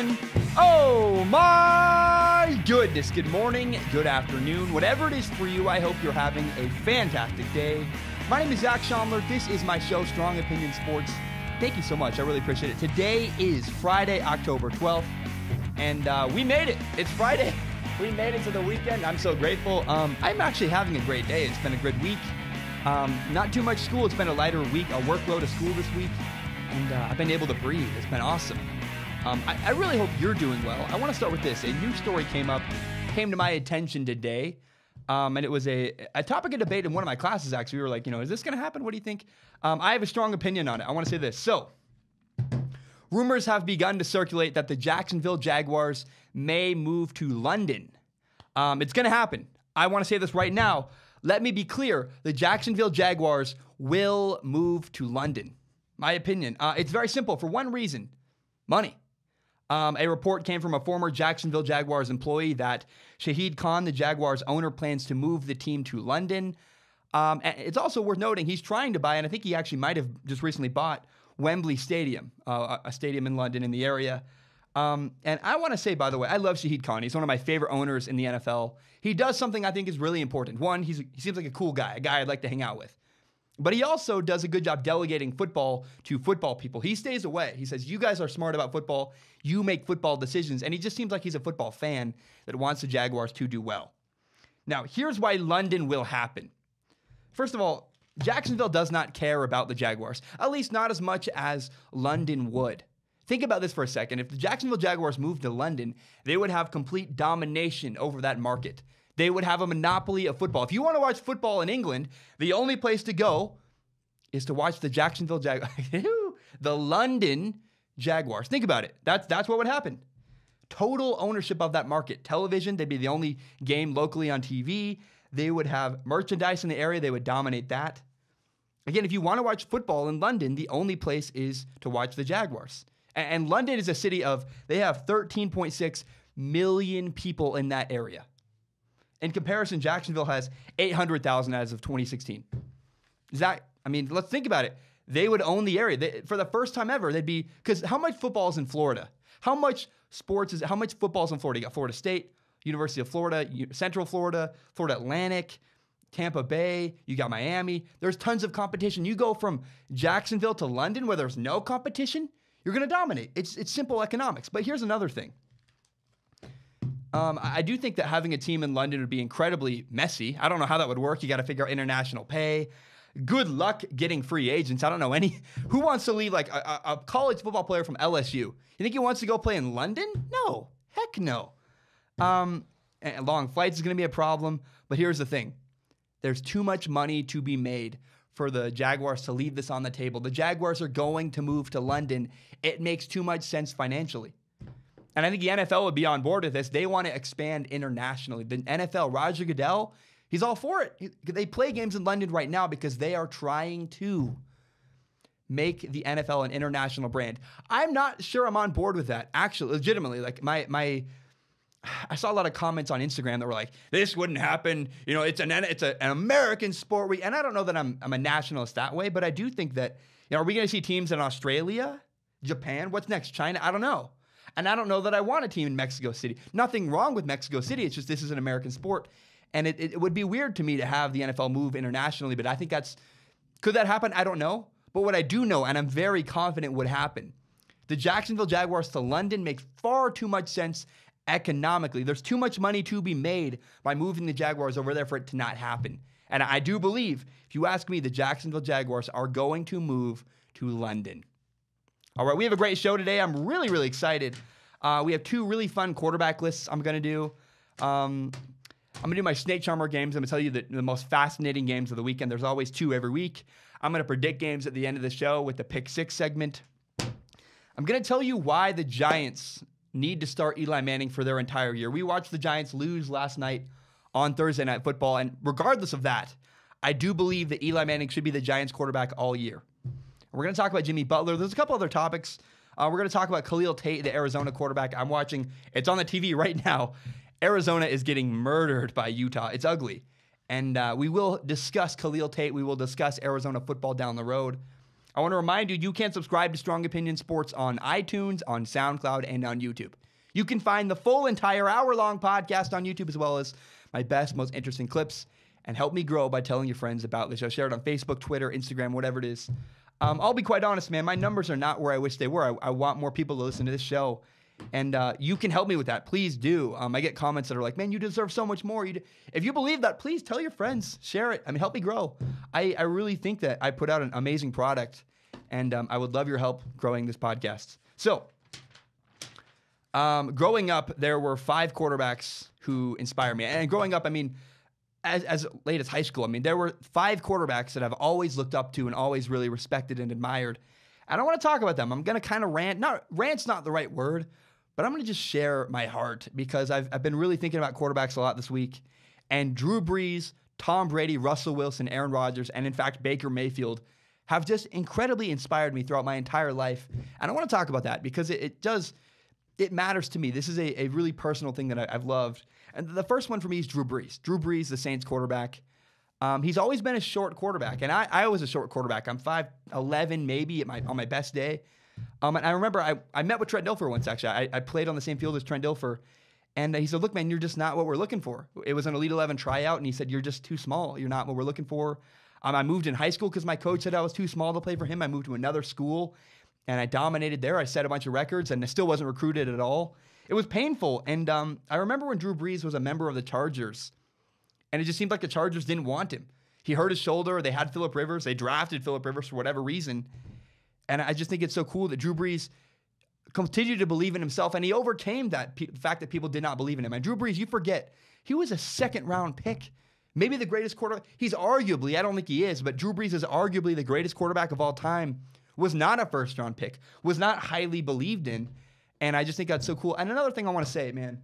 everyone. Oh my goodness. Good morning, good afternoon, whatever it is for you. I hope you're having a fantastic day. My name is Zach Schomler. This is my show, Strong Opinion Sports. Thank you so much. I really appreciate it. Today is Friday, October 12th, and we made it. It's Friday. We made it to the weekend. I'm so grateful. I'm actually having a great day. It's been a good week. Not too much school. It's been a lighter week, a workload of school this week, and I've been able to breathe. It's been awesome. I really hope you're doing well. I want to start with this. A new story came to my attention today, and it was a topic of debate in one of my classes, actually. We were like, is this going to happen? What do you think? I have a strong opinion on it. I want to say this. So, rumors have begun to circulate that the Jacksonville Jaguars may move to London. It's going to happen. I want to say this right now. Let me be clear. The Jacksonville Jaguars will move to London. My opinion. It's very simple. For one reason. Money. A report came from a former Jacksonville Jaguars employee that Shahid Khan, the Jaguars owner, plans to move the team to London. And it's also worth noting he's trying to buy, and I think he actually might have just recently bought Wembley Stadium, a stadium in London in the area. And I want to say, by the way, I love Shahid Khan. He's one of my favorite owners in the NFL. He does something I think is really important. One, he seems like a cool guy, a guy I'd like to hang out with. But he also does a good job delegating football to football people. He stays away. He says, you guys are smart about football. You make football decisions. And he just seems like he's a football fan that wants the Jaguars to do well. Now, here's why London will happen. First of all, Jacksonville does not care about the Jaguars, at least not as much as London would. Think about this for a second. If the Jacksonville Jaguars moved to London, they would have complete domination over that market. They would have a monopoly of football. If you want to watch football in England, the only place to go is to watch the Jacksonville Jaguars, the London Jaguars. Think about it. That's what would happen. Total ownership of that market. Television, they'd be the only game locally on TV. They would have merchandise in the area. They would dominate that. Again, if you want to watch football in London, the only place is to watch the Jaguars. And London is a city they have 13.6 million people in that area. In comparison, Jacksonville has 800,000 as of 2016. Let's think about it. They would own the area. For the first time ever, because how much football is in Florida? How much football is in Florida? You got Florida State, University of Florida, Central Florida, Florida Atlantic, Tampa Bay, you got Miami. There's tons of competition. You go from Jacksonville to London where there's no competition, you're going to dominate. It's simple economics. But here's another thing. I do think that having a team in London would be incredibly messy. I don't know how that would work. You got to figure out international pay. Good luck getting free agents. I don't know who wants to leave like a college football player from LSU. You think he wants to go play in London? No, heck no. And long flights is going to be a problem. But here's the thing. There's too much money to be made for the Jaguars to leave this on the table. The Jaguars are going to move to London. It makes too much sense financially. And I think the NFL would be on board with this. They want to expand internationally. The NFL, Roger Goodell, he's all for it. They play games in London right now because they are trying to make the NFL an international brand. I'm not sure I'm on board with that. Actually, legitimately, like I saw a lot of comments on Instagram that were like, "This wouldn't happen." It's an American sport. And I don't know that I'm a nationalist that way, but I do think that are we going to see teams in Australia, Japan? What's next? China? I don't know. And I don't know that I want a team in Mexico City. Nothing wrong with Mexico City. It's just this is an American sport. And it would be weird to me to have the NFL move internationally, but I think could that happen? I don't know. But what I do know, and I'm very confident would happen, the Jacksonville Jaguars to London makes far too much sense economically. There's too much money to be made by moving the Jaguars over there for it to not happen. And I do believe, if you ask me, the Jacksonville Jaguars are going to move to London. All right, we have a great show today. I'm really, really excited. We have two really fun quarterback lists I'm going to do. I'm going to do my Snake Charmer games. I'm going to tell you the most fascinating games of the weekend. There's always two every week. I'm going to predict games at the end of the show with the Pick Six segment. I'm going to tell you why the Giants need to start Eli Manning for their entire year. We watched the Giants lose last night on Thursday Night Football, and regardless of that, I do believe that Eli Manning should be the Giants quarterback all year. We're going to talk about Jimmy Butler. There's a couple other topics. We're going to talk about Khalil Tate, the Arizona quarterback. I'm watching. It's on the TV right now. Arizona is getting murdered by Utah. It's ugly. And we will discuss Khalil Tate. We will discuss Arizona football down the road. I want to remind you, you can subscribe to Strong Opinion Sports on iTunes, on SoundCloud, and on YouTube. You can find the full entire hour-long podcast on YouTube, as well as my best, most interesting clips, and help me grow by telling your friends about the show. Share it on Facebook, Twitter, Instagram, whatever it is. I'll be quite honest, man. My numbers are not where I wish they were. I want more people to listen to this show, and you can help me with that. Please do. I get comments that are like, man, you deserve so much more. If you believe that, please tell your friends. Share it. I mean, help me grow. I really think that I put out an amazing product, and I would love your help growing this podcast. So, growing up, there were 5 quarterbacks who inspired me. And growing up, I mean, as late as high school, I mean, there were 5 quarterbacks that I've always looked up to and always really respected and admired. And I want to talk about them. I'm going to kind of rant. Rant's not the right word, but I'm going to just share my heart because I've been really thinking about quarterbacks a lot this week. And Drew Brees, Tom Brady, Russell Wilson, Aaron Rodgers, and in fact, Baker Mayfield have just incredibly inspired me throughout my entire life. And I want to talk about that because it matters to me. This is a really personal thing that I've loved. And the first one for me is Drew Brees. Drew Brees, the Saints quarterback. He's always been a short quarterback, and I was a short quarterback. I'm 5'11", maybe on my best day. And I remember I met with Trent Dilfer once, actually. I played on the same field as Trent Dilfer, and he said, look, man, you're just not what we're looking for. It was an Elite 11 tryout, and he said, you're just too small. You're not what we're looking for. I moved in high school because my coach said I was too small to play for him. I moved to another school, and I dominated there. I set a bunch of records, and I still wasn't recruited at all. It was painful, and I remember when Drew Brees was a member of the Chargers, and it just seemed like the Chargers didn't want him. He hurt his shoulder. They had Phillip Rivers. They drafted Phillip Rivers for whatever reason, and I just think it's so cool that Drew Brees continued to believe in himself, and he overcame that fact that people did not believe in him. And Drew Brees, you forget, he was a second-round pick, maybe the greatest quarterback. He's arguably, I don't think he is, but Drew Brees is arguably the greatest quarterback of all time, was not a first-round pick, was not highly believed in. And I just think that's so cool. And another thing I want to say, man,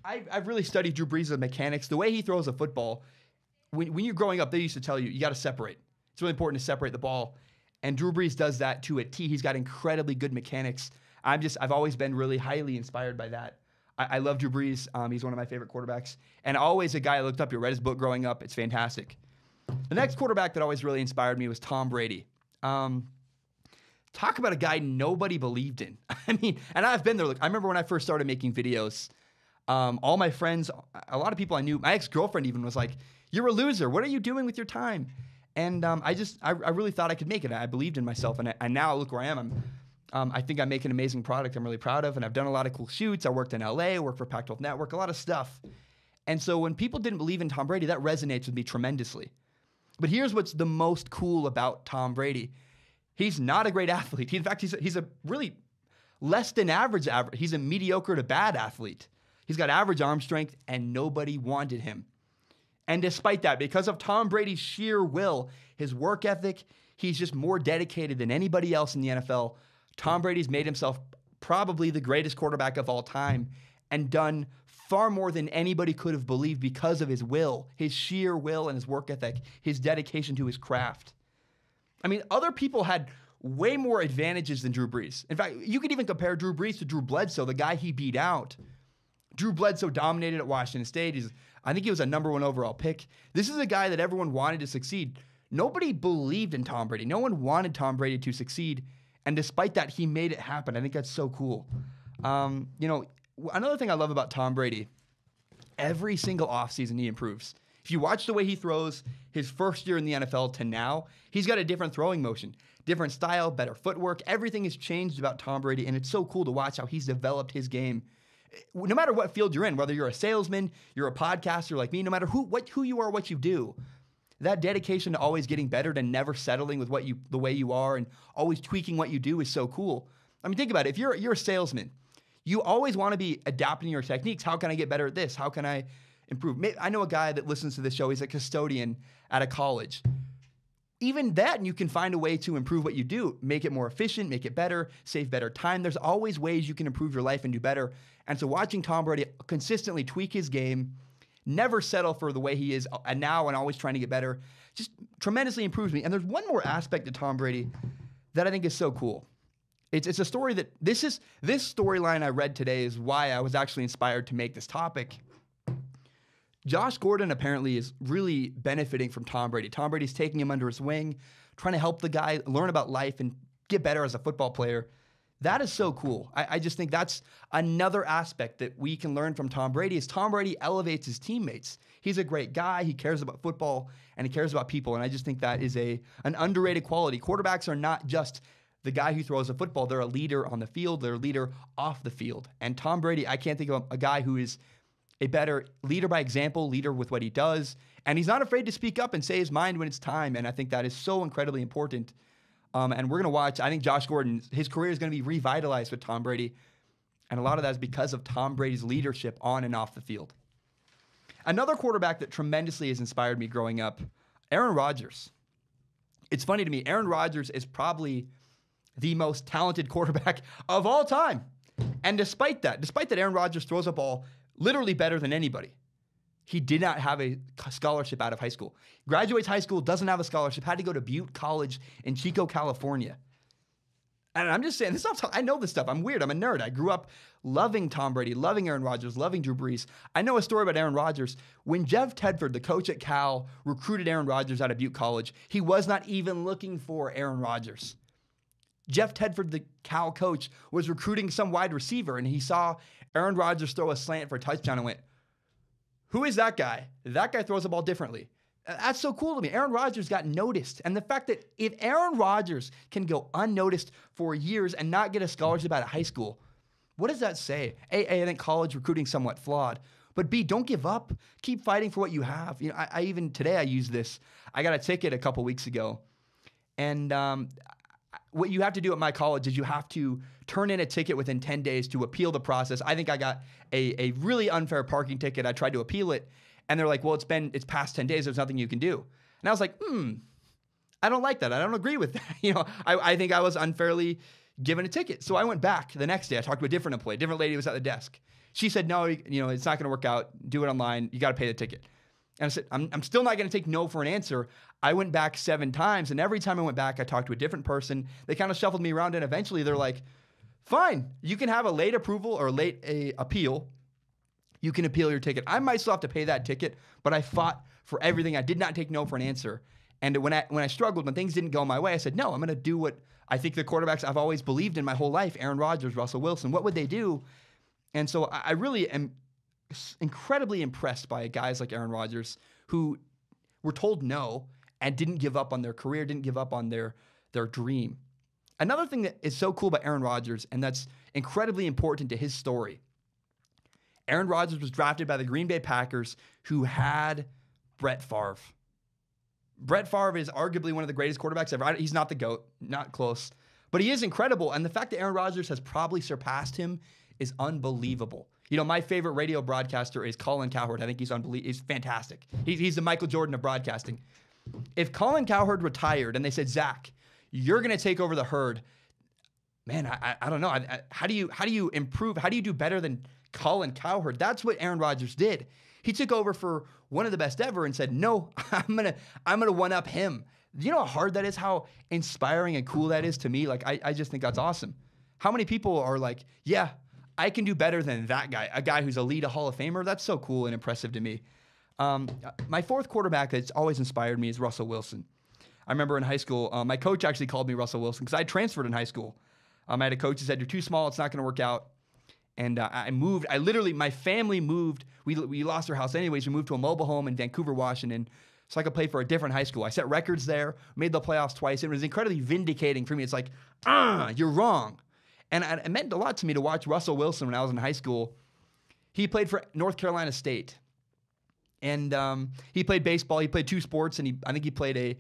I've really studied Drew Brees' mechanics. The way he throws a football, when you're growing up, they used to tell you got to separate. It's really important to separate the ball. And Drew Brees does that to a T. He's got incredibly good mechanics. I've always been really highly inspired by that. I love Drew Brees. He's one of my favorite quarterbacks. And always a guy I looked up to. Read his book growing up. It's fantastic. The next quarterback that always really inspired me was Tom Brady. Talk about a guy nobody believed in. I mean, and I've been there. Look, I remember when I first started making videos, all my friends, a lot of people I knew, my ex-girlfriend even was like, you're a loser. What are you doing with your time? And I really thought I could make it. I believed in myself. And now look where I am. I think I make an amazing product I'm really proud of. And I've done a lot of cool shoots. I worked in LA, worked for Pac-12 Network, a lot of stuff. And so when people didn't believe in Tom Brady, that resonates with me tremendously. But here's what's the most cool about Tom Brady. He's not a great athlete. In fact, he's a really less than average. He's a mediocre to bad athlete. He's got average arm strength, and nobody wanted him. And despite that, because of Tom Brady's sheer will, his work ethic, he's just more dedicated than anybody else in the NFL. Tom Brady's made himself probably the greatest quarterback of all time and done far more than anybody could have believed because of his will, his sheer will and his work ethic, his dedication to his craft. I mean, other people had way more advantages than Drew Brees. In fact, you could even compare Drew Brees to Drew Bledsoe, the guy he beat out. Drew Bledsoe dominated at Washington State. I think he was a number 1 overall pick. This is a guy that everyone wanted to succeed. Nobody believed in Tom Brady. No one wanted Tom Brady to succeed. And despite that, he made it happen. I think that's so cool. Another thing I love about Tom Brady, every single offseason he improves. If you watch the way he throws his first year in the NFL to now, he's got a different throwing motion, different style, better footwork. Everything has changed about Tom Brady, and it's so cool to watch how he's developed his game. No matter what field you're in, whether you're a salesman, you're a podcaster like me, no matter who you are, what you do, that dedication to always getting better, to never settling with the way you are, and always tweaking what you do is so cool. I mean, think about it. If you're a salesman, you always want to be adapting your techniques. How can I get better at this? How can I improve? I know a guy that listens to this show. He's a custodian at a college. Even that, you can find a way to improve what you do, make it more efficient, make it better, save better time. There's always ways you can improve your life and do better. And so watching Tom Brady consistently tweak his game, never settle for the way he is now and always trying to get better, just tremendously improves me. And there's one more aspect to Tom Brady that I think is so cool. It's a story that this storyline I read today is why I was actually inspired to make this topic. Josh Gordon apparently is really benefiting from Tom Brady. Tom Brady's taking him under his wing. trying to help the guy learn about life and get better as a football player. That is so cool. I just think that's another aspect that we can learn from Tom Brady is Tom Brady elevates his teammates. He's a great guy. He cares about football, and he cares about people, and I just think that is an underrated quality. Quarterbacks are not just the guy who throws a football. They're a leader on the field. They're a leader off the field. And Tom Brady, I can't think of a guy who is a better leader by example, leader with what he does, and he's not afraid to speak up and say his mind when it's time, and I think that is so incredibly important. And we're going to watch, I think Josh Gordon, his career is going to be revitalized with Tom Brady. And a lot of that is because of Tom Brady's leadership on and off the field. Another quarterback that tremendously has inspired me growing up, Aaron Rodgers. It's funny to me, Aaron Rodgers is probably the most talented quarterback of all time. And despite that Aaron Rodgers throws a ball literally better than anybody, he did not have a scholarship out of high school. Graduates high school, doesn't have a scholarship, had to go to Butte College in Chico, California. And I'm just saying, I know this stuff. I'm weird. I'm a nerd. I grew up loving Tom Brady, loving Aaron Rodgers, loving Drew Brees. I know a story about Aaron Rodgers. When Jeff Tedford, the coach at Cal, recruited Aaron Rodgers out of Butte College, he was not even looking for Aaron Rodgers. Jeff Tedford, the Cal coach, was recruiting some wide receiver, and he saw Aaron Rodgers throw a slant for a touchdown and went, who is that guy? That guy throws the ball differently. That's so cool to me. Aaron Rodgers got noticed. And the fact that if Aaron Rodgers can go unnoticed for years and not get a scholarship out of high school, what does that say? A, I think college recruiting somewhat flawed. But B, don't give up. Keep fighting for what you have. You know, I even today I used this. I got a ticket a couple weeks ago. And what you have to do at my college is you have to turn in a ticket within 10 days to appeal the process. I think I got a really unfair parking ticket. I tried to appeal it, and they're like, well, it's past 10 days. There's nothing you can do. And I was like, I don't like that. I don't agree with that. You know, I think I was unfairly given a ticket. So I went back the next day. I talked to a different employee. A different lady was at the desk. She said, no, you know, it's not going to work out. Do it online. You got to pay the ticket. And I said, I'm still not going to take no for an answer. I went back 7 times, and every time I went back, I talked to a different person. They kind of shuffled me around, and eventually they're like, fine, you can have a late approval or late appeal. You can appeal your ticket. I might still have to pay that ticket, but I fought for everything. I did not take no for an answer. And when I struggled, when things didn't go my way, I said, no, I'm going to do what I think the quarterbacks I've always believed in my whole life, Aaron Rodgers, Russell Wilson, what would they do? And so I really am incredibly impressed by guys like Aaron Rodgers who were told no and didn't give up on their career, didn't give up on their dream. Another thing that is so cool about Aaron Rodgers, and that's incredibly important to his story, Aaron Rodgers was drafted by the Green Bay Packers, who had Brett Favre. Brett Favre is arguably one of the greatest quarterbacks ever. He's not the GOAT, not close, but he is incredible. And the fact that Aaron Rodgers has probably surpassed him is unbelievable. You know, my favorite radio broadcaster is Colin Cowherd. I think he's fantastic. He's the Michael Jordan of broadcasting. If Colin Cowherd retired and they said, Zach, you're going to take over the herd, man, I don't know. How do you improve? How do you do better than Colin Cowherd? That's what Aaron Rodgers did. He took over for one of the best ever and said, no, I'm gonna one up him. You know how hard that is? How inspiring and cool that is to me? Like, I just think that's awesome. How many people are like, yeah, I can do better than that guy, a guy who's a Hall of Famer? That's so cool and impressive to me. My fourth quarterback that's always inspired me is Russell Wilson. I remember in high school, my coach actually called me Russell Wilson because I transferred in high school. I had a coach who said, you're too small, it's not going to work out. And I moved. My family moved. We lost our house anyways. We moved to a mobile home in Vancouver, Washington, so I could play for a different high school. I set records there, made the playoffs twice. It was incredibly vindicating for me. It's like, you're wrong. And it meant a lot to me to watch Russell Wilson when I was in high school. He played for North Carolina State. And he played baseball. He played 2 sports, and I think he played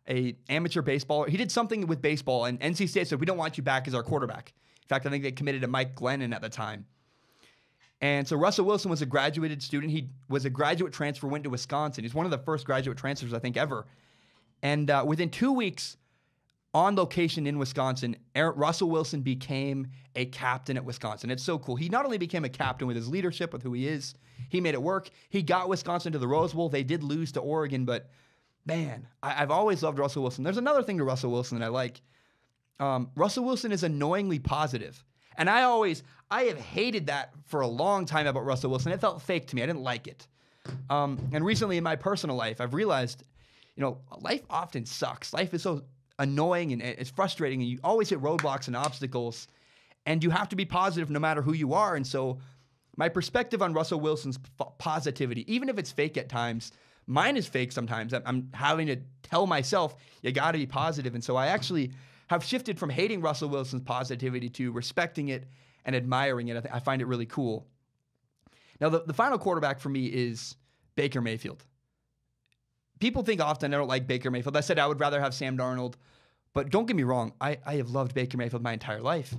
a amateur baseball. He did something with baseball, and NC State said, we don't want you back as our quarterback. In fact, I think they committed to Mike Glennon at the time. And so Russell Wilson was a graduated student. He was a graduate transfer, went to Wisconsin. He's one of the first graduate transfers, I think, ever. And within 2 weeks on location in Wisconsin, Russell Wilson became a captain at Wisconsin. It's so cool. He not only became a captain with his leadership, with who he is, he made it work. He got Wisconsin to the Rose Bowl. They did lose to Oregon, but man, I've always loved Russell Wilson. There's another thing to Russell Wilson that I like. Russell Wilson is annoyingly positive. And I have hated that for a long time about Russell Wilson. It felt fake to me. I didn't like it. And recently in my personal life, I've realized, life often sucks. Life is so annoying and it's frustrating, and you always hit roadblocks and obstacles, and you have to be positive no matter who you are. And so my perspective on Russell Wilson's positivity, even if it's fake at times, mine is fake sometimes. I'm having to tell myself, you got to be positive. And so I actually have shifted from hating Russell Wilson's positivity to respecting it and admiring it. I find it really cool. Now, the final quarterback for me is Baker Mayfield. People think often I don't like Baker Mayfield. I said I would rather have Sam Darnold, but don't get me wrong. I have loved Baker Mayfield my entire life.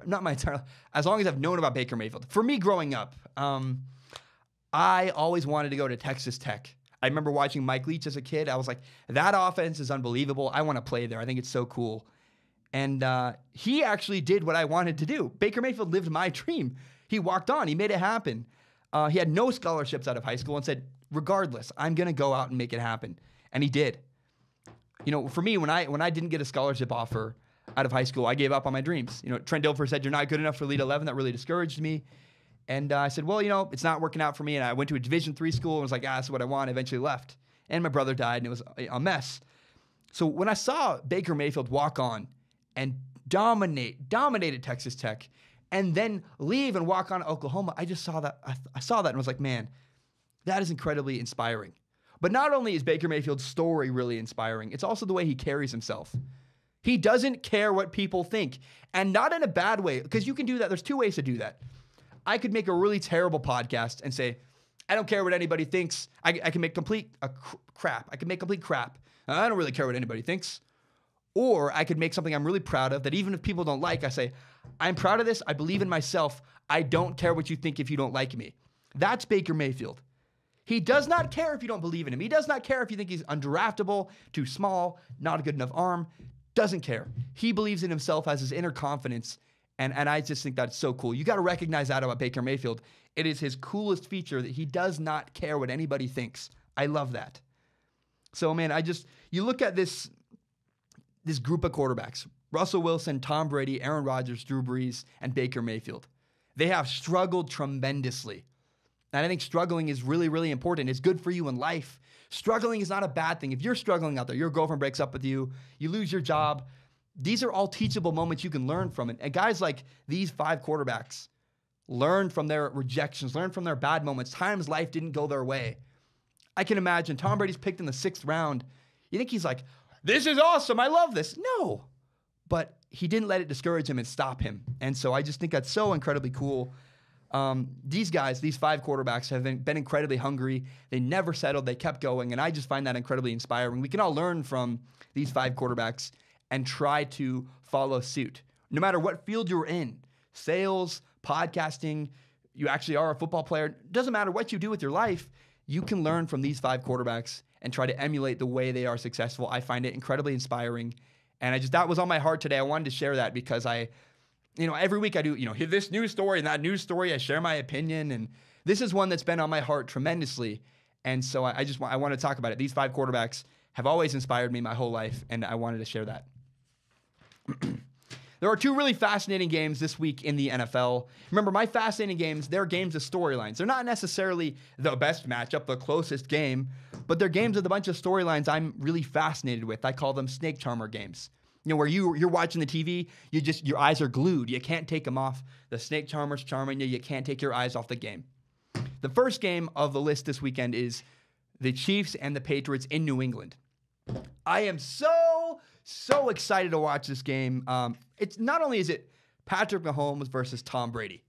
Not my entire life, as long as I've known about Baker Mayfield. For me growing up, I always wanted to go to Texas Tech. I remember watching Mike Leach as a kid. I was like, that offense is unbelievable. I want to play there. I think it's so cool. And he actually did what I wanted to do. Baker Mayfield lived my dream. He walked on. He made it happen. He had no scholarships out of high school and said, regardless, I'm going to go out and make it happen. And he did. You know, for me, when I didn't get a scholarship offer out of high school, I gave up on my dreams. You know, Trent Dilfer said, you're not good enough for Elite 11. That really discouraged me. And I said, well, you know, it's not working out for me. And I went to a Division III school and was like, that's what I want. I eventually left. And my brother died, and it was a mess. So when I saw Baker Mayfield walk on and dominated Texas Tech, and then leave and walk on to Oklahoma, I just saw that. I saw that and was like, man, that is incredibly inspiring. But not only is Baker Mayfield's story really inspiring, it's also the way he carries himself. He doesn't care what people think, and not in a bad way, because you can do that. There's two ways to do that. I could make a really terrible podcast and say, I don't care what anybody thinks. I can make complete crap. I can make complete crap. I don't really care what anybody thinks. Or I could make something I'm really proud of that even if people don't like, I say, I'm proud of this. I believe in myself. I don't care what you think if you don't like me. That's Baker Mayfield. He does not care if you don't believe in him. He does not care if you think he's undraftable, too small, not a good enough arm. Doesn't care. He believes in himself, has his inner confidence, and I just think that's so cool. You got to recognize that about Baker Mayfield. It is his coolest feature that he does not care what anybody thinks. I love that. So, man, you look at this group of quarterbacks, Russell Wilson, Tom Brady, Aaron Rodgers, Drew Brees, and Baker Mayfield. They have struggled tremendously. And I think struggling is really, really important. It's good for you in life. Struggling is not a bad thing. If you're struggling out there, your girlfriend breaks up with you, you lose your job, these are all teachable moments you can learn from it. And guys like these 5 quarterbacks learn from their rejections, learn from their bad moments, times life didn't go their way. I can imagine Tom Brady's picked in the 6th round. You think he's like, this is awesome, I love this. No, but he didn't let it discourage him and stop him. And so I just think that's so incredibly cool. These guys, these 5 quarterbacks have been incredibly hungry. They never settled. They kept going. And I just find that incredibly inspiring. We can all learn from these 5 quarterbacks and try to follow suit. No matter what field you're in, sales, podcasting, you actually are a football player. Doesn't matter what you do with your life, you can learn from these 5 quarterbacks and try to emulate the way they are successful. I find it incredibly inspiring. And that was on my heart today. I wanted to share that because every week I do, this news story and that news story, I share my opinion. And this is one that's been on my heart tremendously. And so I want to talk about it. These 5 quarterbacks have always inspired me my whole life. And I wanted to share that. There are 2 really fascinating games this week in the NFL. Remember, my fascinating games, they're games of storylines. They're not necessarily the best matchup, the closest game, but they're games with a bunch of storylines I'm really fascinated with. I call them snake charmer games. Where you're watching the TV, your eyes are glued. You can't take them off. The snake charmer's charming you. You can't take your eyes off the game. The first game of the list this weekend is the Chiefs and the Patriots in New England. I am so excited to watch this game. It's not only is it Patrick Mahomes versus Tom Brady.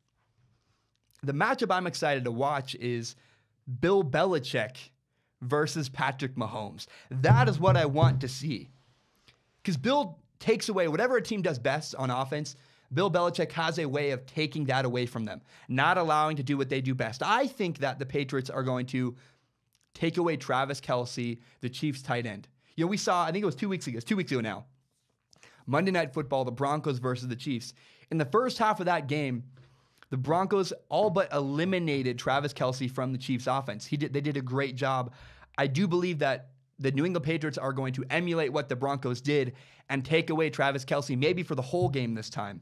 The matchup I'm excited to watch is Bill Belichick versus Patrick Mahomes. That is what I want to see. Because Bill takes away whatever a team does best on offense. Bill Belichick has a way of taking that away from them, not allowing to do what they do best. I think that the Patriots are going to take away Travis Kelce, the Chiefs tight end. We saw, I think it was 2 weeks ago. It's 2 weeks ago now. Monday Night Football, the Broncos versus the Chiefs. In the first half of that game, the Broncos all but eliminated Travis Kelce from the Chiefs offense. They did a great job. I do believe that the New England Patriots are going to emulate what the Broncos did and take away Travis Kelce, maybe for the whole game this time.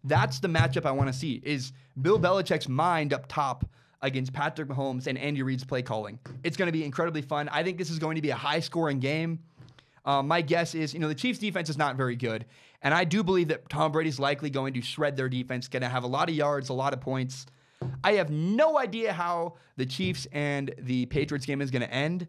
That's the matchup I want to see, is Bill Belichick's mind up top against Patrick Mahomes and Andy Reid's play calling. It's going to be incredibly fun. I think this is going to be a high-scoring game. My guess is, the Chiefs' defense is not very good, and I do believe that Tom Brady's likely going to shred their defense, going to have a lot of yards, a lot of points. I have no idea how the Chiefs and the Patriots game is going to end,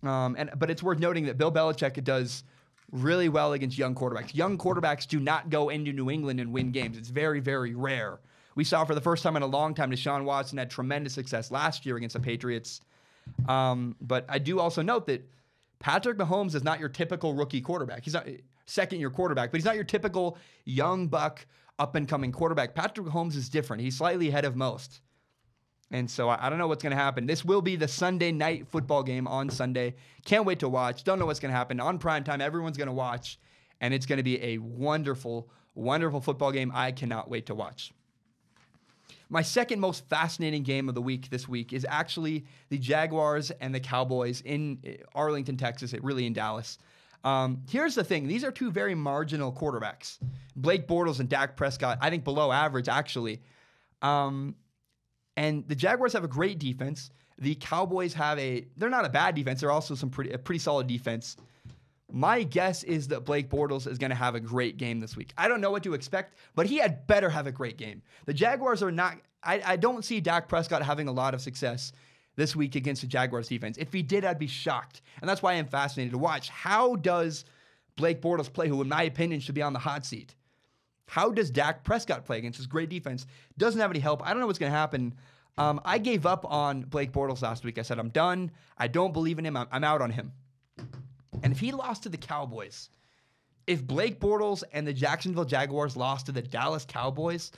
but it's worth noting that Bill Belichick does really well against young quarterbacks. Young quarterbacks do not go into New England and win games. It's very, very rare. We saw for the first time in a long time, Deshaun Watson had tremendous success last year against the Patriots. But I do also note that Patrick Mahomes is not your typical rookie quarterback. He's not second-year quarterback, but he's not your typical young buck, up-and-coming quarterback. Patrick Mahomes is different. He's slightly ahead of most. And so I don't know what's going to happen. This will be the Sunday night football game on Sunday. Can't wait to watch. Don't know what's going to happen. On primetime, everyone's going to watch, and it's going to be a wonderful, wonderful football game. I cannot wait to watch. My second most fascinating game of the week this week is actually the Jaguars and the Cowboys in Arlington, Texas, really in Dallas. Here's the thing. These are two very marginal quarterbacks. Blake Bortles and Dak Prescott, I think below average, actually. And the Jaguars have a great defense. The Cowboys they're not a bad defense. They're also a pretty solid defense. My guess is that Blake Bortles is going to have a great game this week. I don't know what to expect, but he had better have a great game. The Jaguars are not... I don't see Dak Prescott having a lot of success this week against the Jaguars defense. If he did, I'd be shocked. And that's why I'm fascinated to watch. How does Blake Bortles play, who in my opinion should be on the hot seat? How does Dak Prescott play against this great defense? Doesn't have any help. I don't know what's going to happen. I gave up on Blake Bortles last week. I said, I'm done. I don't believe in him. I'm out on him. And if he lost to the Cowboys, if Blake Bortles and the Jacksonville Jaguars lost to the Dallas Cowboys,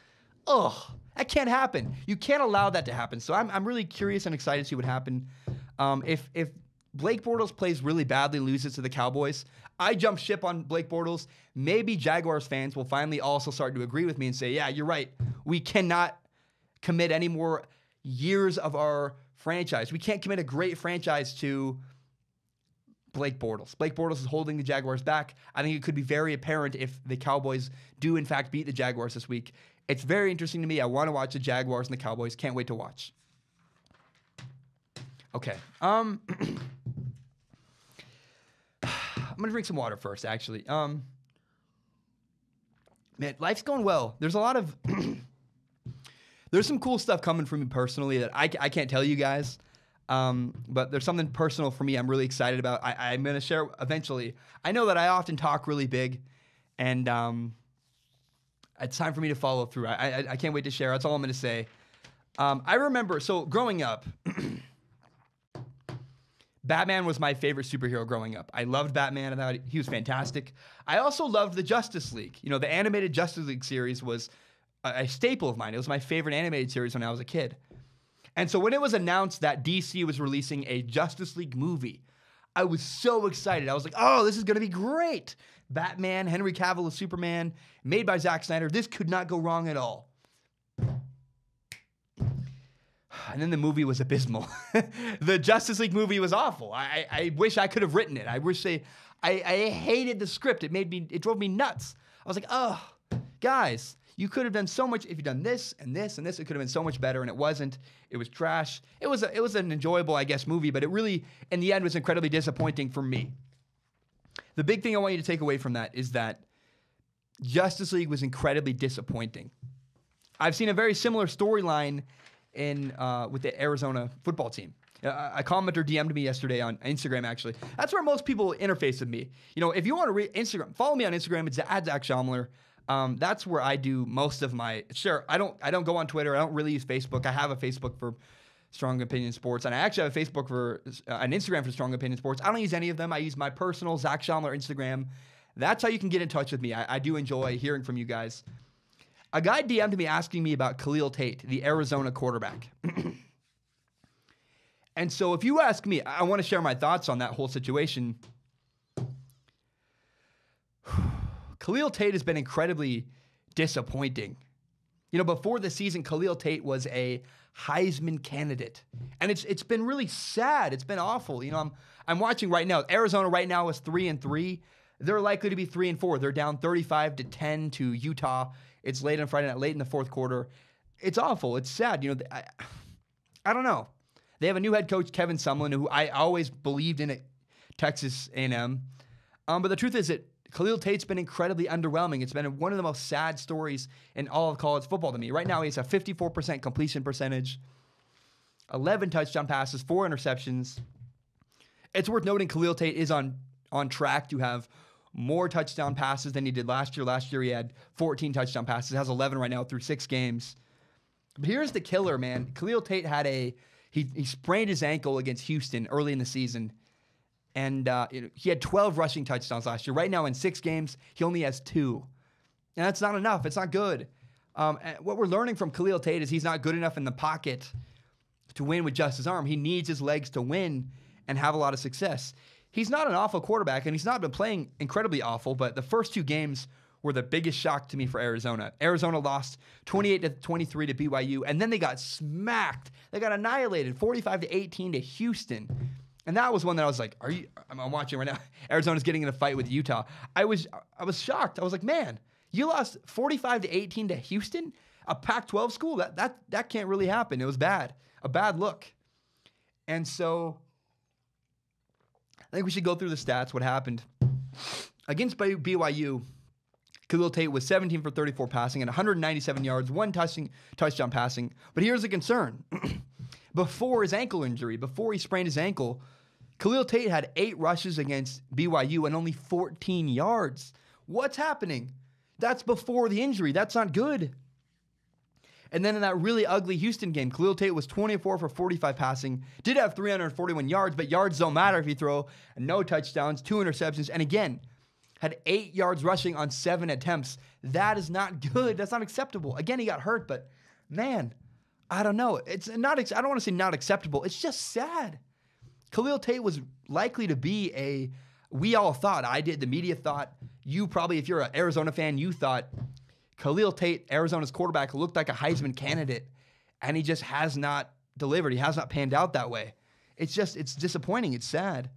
that can't happen. You can't allow that to happen. So I'm really curious and excited to see what happens. If Blake Bortles plays really badly, loses to the Cowboys, I jump ship on Blake Bortles. Maybe Jaguars fans will finally also start to agree with me and say, yeah, you're right. We cannot commit any more years of our franchise. We can't commit a great franchise to Blake Bortles. Blake Bortles is holding the Jaguars back. I think it could be very apparent if the Cowboys do, in fact, beat the Jaguars this week. It's very interesting to me. I want to watch the Jaguars and the Cowboys. Can't wait to watch. Okay. I'm going to drink some water first, actually. Man, life's going well. There's a lot of... There's some cool stuff coming from me personally that I can't tell you guys. But there's something personal for me I'm really excited about. I'm going to share eventually. I know that I often talk really big, and it's time for me to follow through. I can't wait to share. That's all I'm going to say. I remember, so growing up, Batman was my favorite superhero growing up. I loved Batman. I thought he was fantastic. I also loved the Justice League. The animated Justice League series was a staple of mine. It was my favorite animated series when I was a kid. And so when it was announced that DC was releasing a Justice League movie, I was so excited. I was like, oh, this is going to be great. Batman, Henry Cavill as Superman, made by Zack Snyder. This could not go wrong at all. And then the movie was abysmal. The Justice League movie was awful. I wish I could have written it. I hated the script. It drove me nuts. I was like, oh, guys, you could have done so much if you'd done this and this and this. It could have been so much better, and it wasn't. It was trash. It was an enjoyable, I guess, movie, but it really, in the end, was incredibly disappointing for me. The big thing I want you to take away from that is that Justice League was incredibly disappointing. I've seen a very similar storyline with the Arizona football team. A commenter DM'd me yesterday on Instagram, actually. That's where most people interface with me. If you want to Instagram, follow me on Instagram. It's @ZachSchaumler. That's where I do most of my... Sure, I don't go on Twitter. I don't really use Facebook. I have a Facebook for Strong Opinion Sports, and I actually have a Facebook for an Instagram for Strong Opinion Sports. I don't use any of them. I use my personal Zach Schaumler Instagram. That's how you can get in touch with me. I do enjoy hearing from you guys. A guy DM'd me asking me about Khalil Tate, the Arizona quarterback. And so if you ask me, I want to share my thoughts on that whole situation. Khalil Tate has been incredibly disappointing. Before the season, Khalil Tate was a Heisman candidate. And it's been really sad. It's been awful. I'm watching right now. Arizona right now is 3-3. They're likely to be 3-4. They're down 35-10 to Utah. It's late on Friday night, late in the fourth quarter. It's awful. It's sad. I don't know. They have a new head coach, Kevin Sumlin, who I always believed in at Texas A&M. But the truth is that Khalil Tate's been incredibly underwhelming. It's been one of the most sad stories in all of college football to me. Right now, he has a 54% completion percentage, 11 touchdown passes, 4 interceptions. It's worth noting Khalil Tate is on track to have more touchdown passes than he did last year. Last year, he had 14 touchdown passes. He has 11 right now through 6 games. But here's the killer, man. Khalil Tate had he sprained his ankle against Houston early in the season. And he had 12 rushing touchdowns last year. Right now in 6 games, he only has 2. And that's not enough. It's not good. And what we're learning from Khalil Tate is he's not good enough in the pocket to win with just his arm. He needs his legs to win and have a lot of success. He's not an awful quarterback, and he's not been playing incredibly awful, but the first 2 games were the biggest shock to me for Arizona. Arizona lost 28-23 to BYU, and then they got smacked. They got annihilated 45-18 to Houston. And that was one that I was like, I'm watching right now. Arizona's getting in a fight with Utah. I was shocked. I was like, man, you lost 45-18 to Houston, a Pac-12 school. That can't really happen. It was bad. A bad look. And so I think we should go through the stats, what happened. Against BYU, Khalil Tate was 17 for 34 passing and 197 yards, 1 touchdown passing. But here's the concern. Before his ankle injury, before he sprained his ankle, Khalil Tate had 8 rushes against BYU and only 14 yards. What's happening? That's before the injury. That's not good. And then in that really ugly Houston game, Khalil Tate was 24 for 45 passing, did have 341 yards, but yards don't matter if you throw no touchdowns, 2 interceptions, and again, had 8 yards rushing on 7 attempts. That is not good. That's not acceptable. Again, he got hurt, but man, I don't know. It's not. I don't want to say not acceptable. It's just sad. Khalil Tate was likely to be we all thought, I did, the media thought, you probably, if you're an Arizona fan, you thought Khalil Tate, Arizona's quarterback, looked like a Heisman candidate, and he just has not delivered. He has not panned out that way. It's disappointing. It's sad.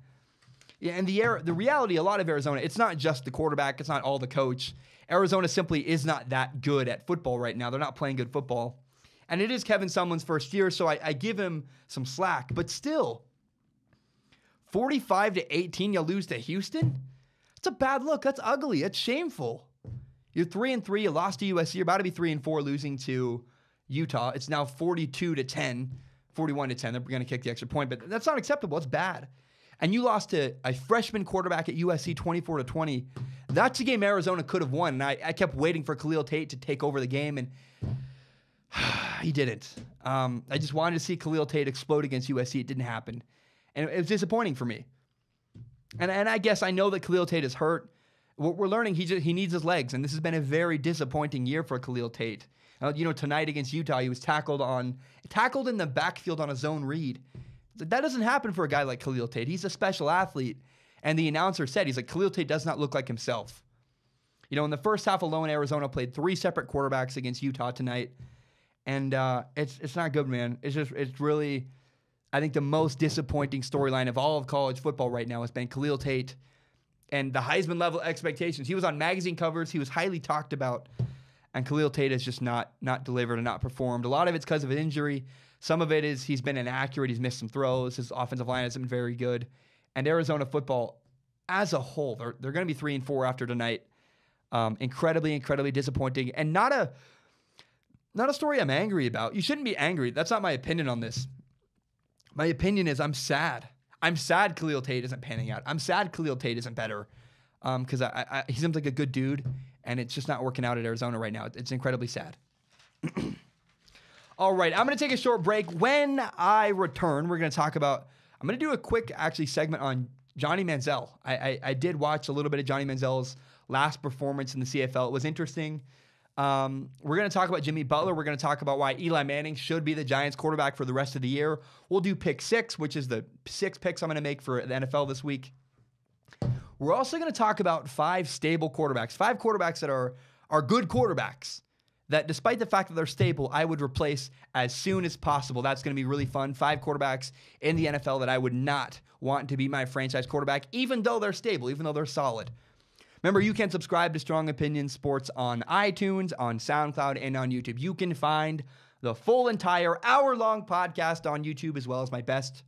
Yeah, and the reality, a lot of Arizona, it's not just the quarterback. It's not all the coach. Arizona simply is not that good at football right now. They're not playing good football. And it is Kevin Sumlin's first year, so I give him some slack. But still, 45-18, you lose to Houston? That's a bad look. That's ugly. That's shameful. You're 3-3. You lost to USC. You're about to be 3-4, losing to Utah. It's now 42-10, 41-10. They're going to kick the extra point, but that's not acceptable. It's bad. And you lost to a freshman quarterback at USC 24-20. That's a game Arizona could have won. And I kept waiting for Khalil Tate to take over the game, and he didn't. I just wanted to see Khalil Tate explode against USC. It didn't happen. And it was disappointing for me. And I guess I know that Khalil Tate is hurt. What we're learning, he needs his legs, and this has been a very disappointing year for Khalil Tate. Tonight against Utah, he was tackled in the backfield on a zone read. That doesn't happen for a guy like Khalil Tate. He's a special athlete. And the announcer said, he's like, Khalil Tate does not look like himself. In the first half alone, Arizona played 3 separate quarterbacks against Utah tonight. And it's not good, man. It's really, I think, the most disappointing storyline of all of college football right now has been Khalil Tate and the Heisman level expectations. He was on magazine covers. He was highly talked about. And Khalil Tate has just not delivered and not performed. A lot of it's because of an injury. Some of it is he's been inaccurate. He's missed some throws. His offensive line hasn't been very good. And Arizona football as a whole, they're going to be 3-4 after tonight. Incredibly, incredibly disappointing. And not a story I'm angry about. You shouldn't be angry. That's not my opinion on this. My opinion is I'm sad. I'm sad Khalil Tate isn't panning out. I'm sad Khalil Tate isn't better because he seems like a good dude, and it's just not working out at Arizona right now. It's incredibly sad. All right, I'm going to take a short break. When I return, we're going to talk about – I'm going to do a quick, segment on Johnny Manziel. I did watch a little bit of Johnny Manziel's last performance in the CFL. It was interesting. We're going to talk about Jimmy Butler. We're going to talk about why Eli Manning should be the Giants quarterback for the rest of the year. We'll do pick 6, which is the 6 picks I'm going to make for the NFL this week. We're also going to talk about 5 stable quarterbacks, 5 quarterbacks that are good quarterbacks that despite the fact that they're stable, I would replace as soon as possible. That's going to be really fun. 5 quarterbacks in the NFL that I would not want to be my franchise quarterback, even though they're stable, even though they're solid. Remember, you can subscribe to Strong Opinion Sports on iTunes, on SoundCloud, and on YouTube. You can find the full entire hour-long podcast on YouTube, as well as my best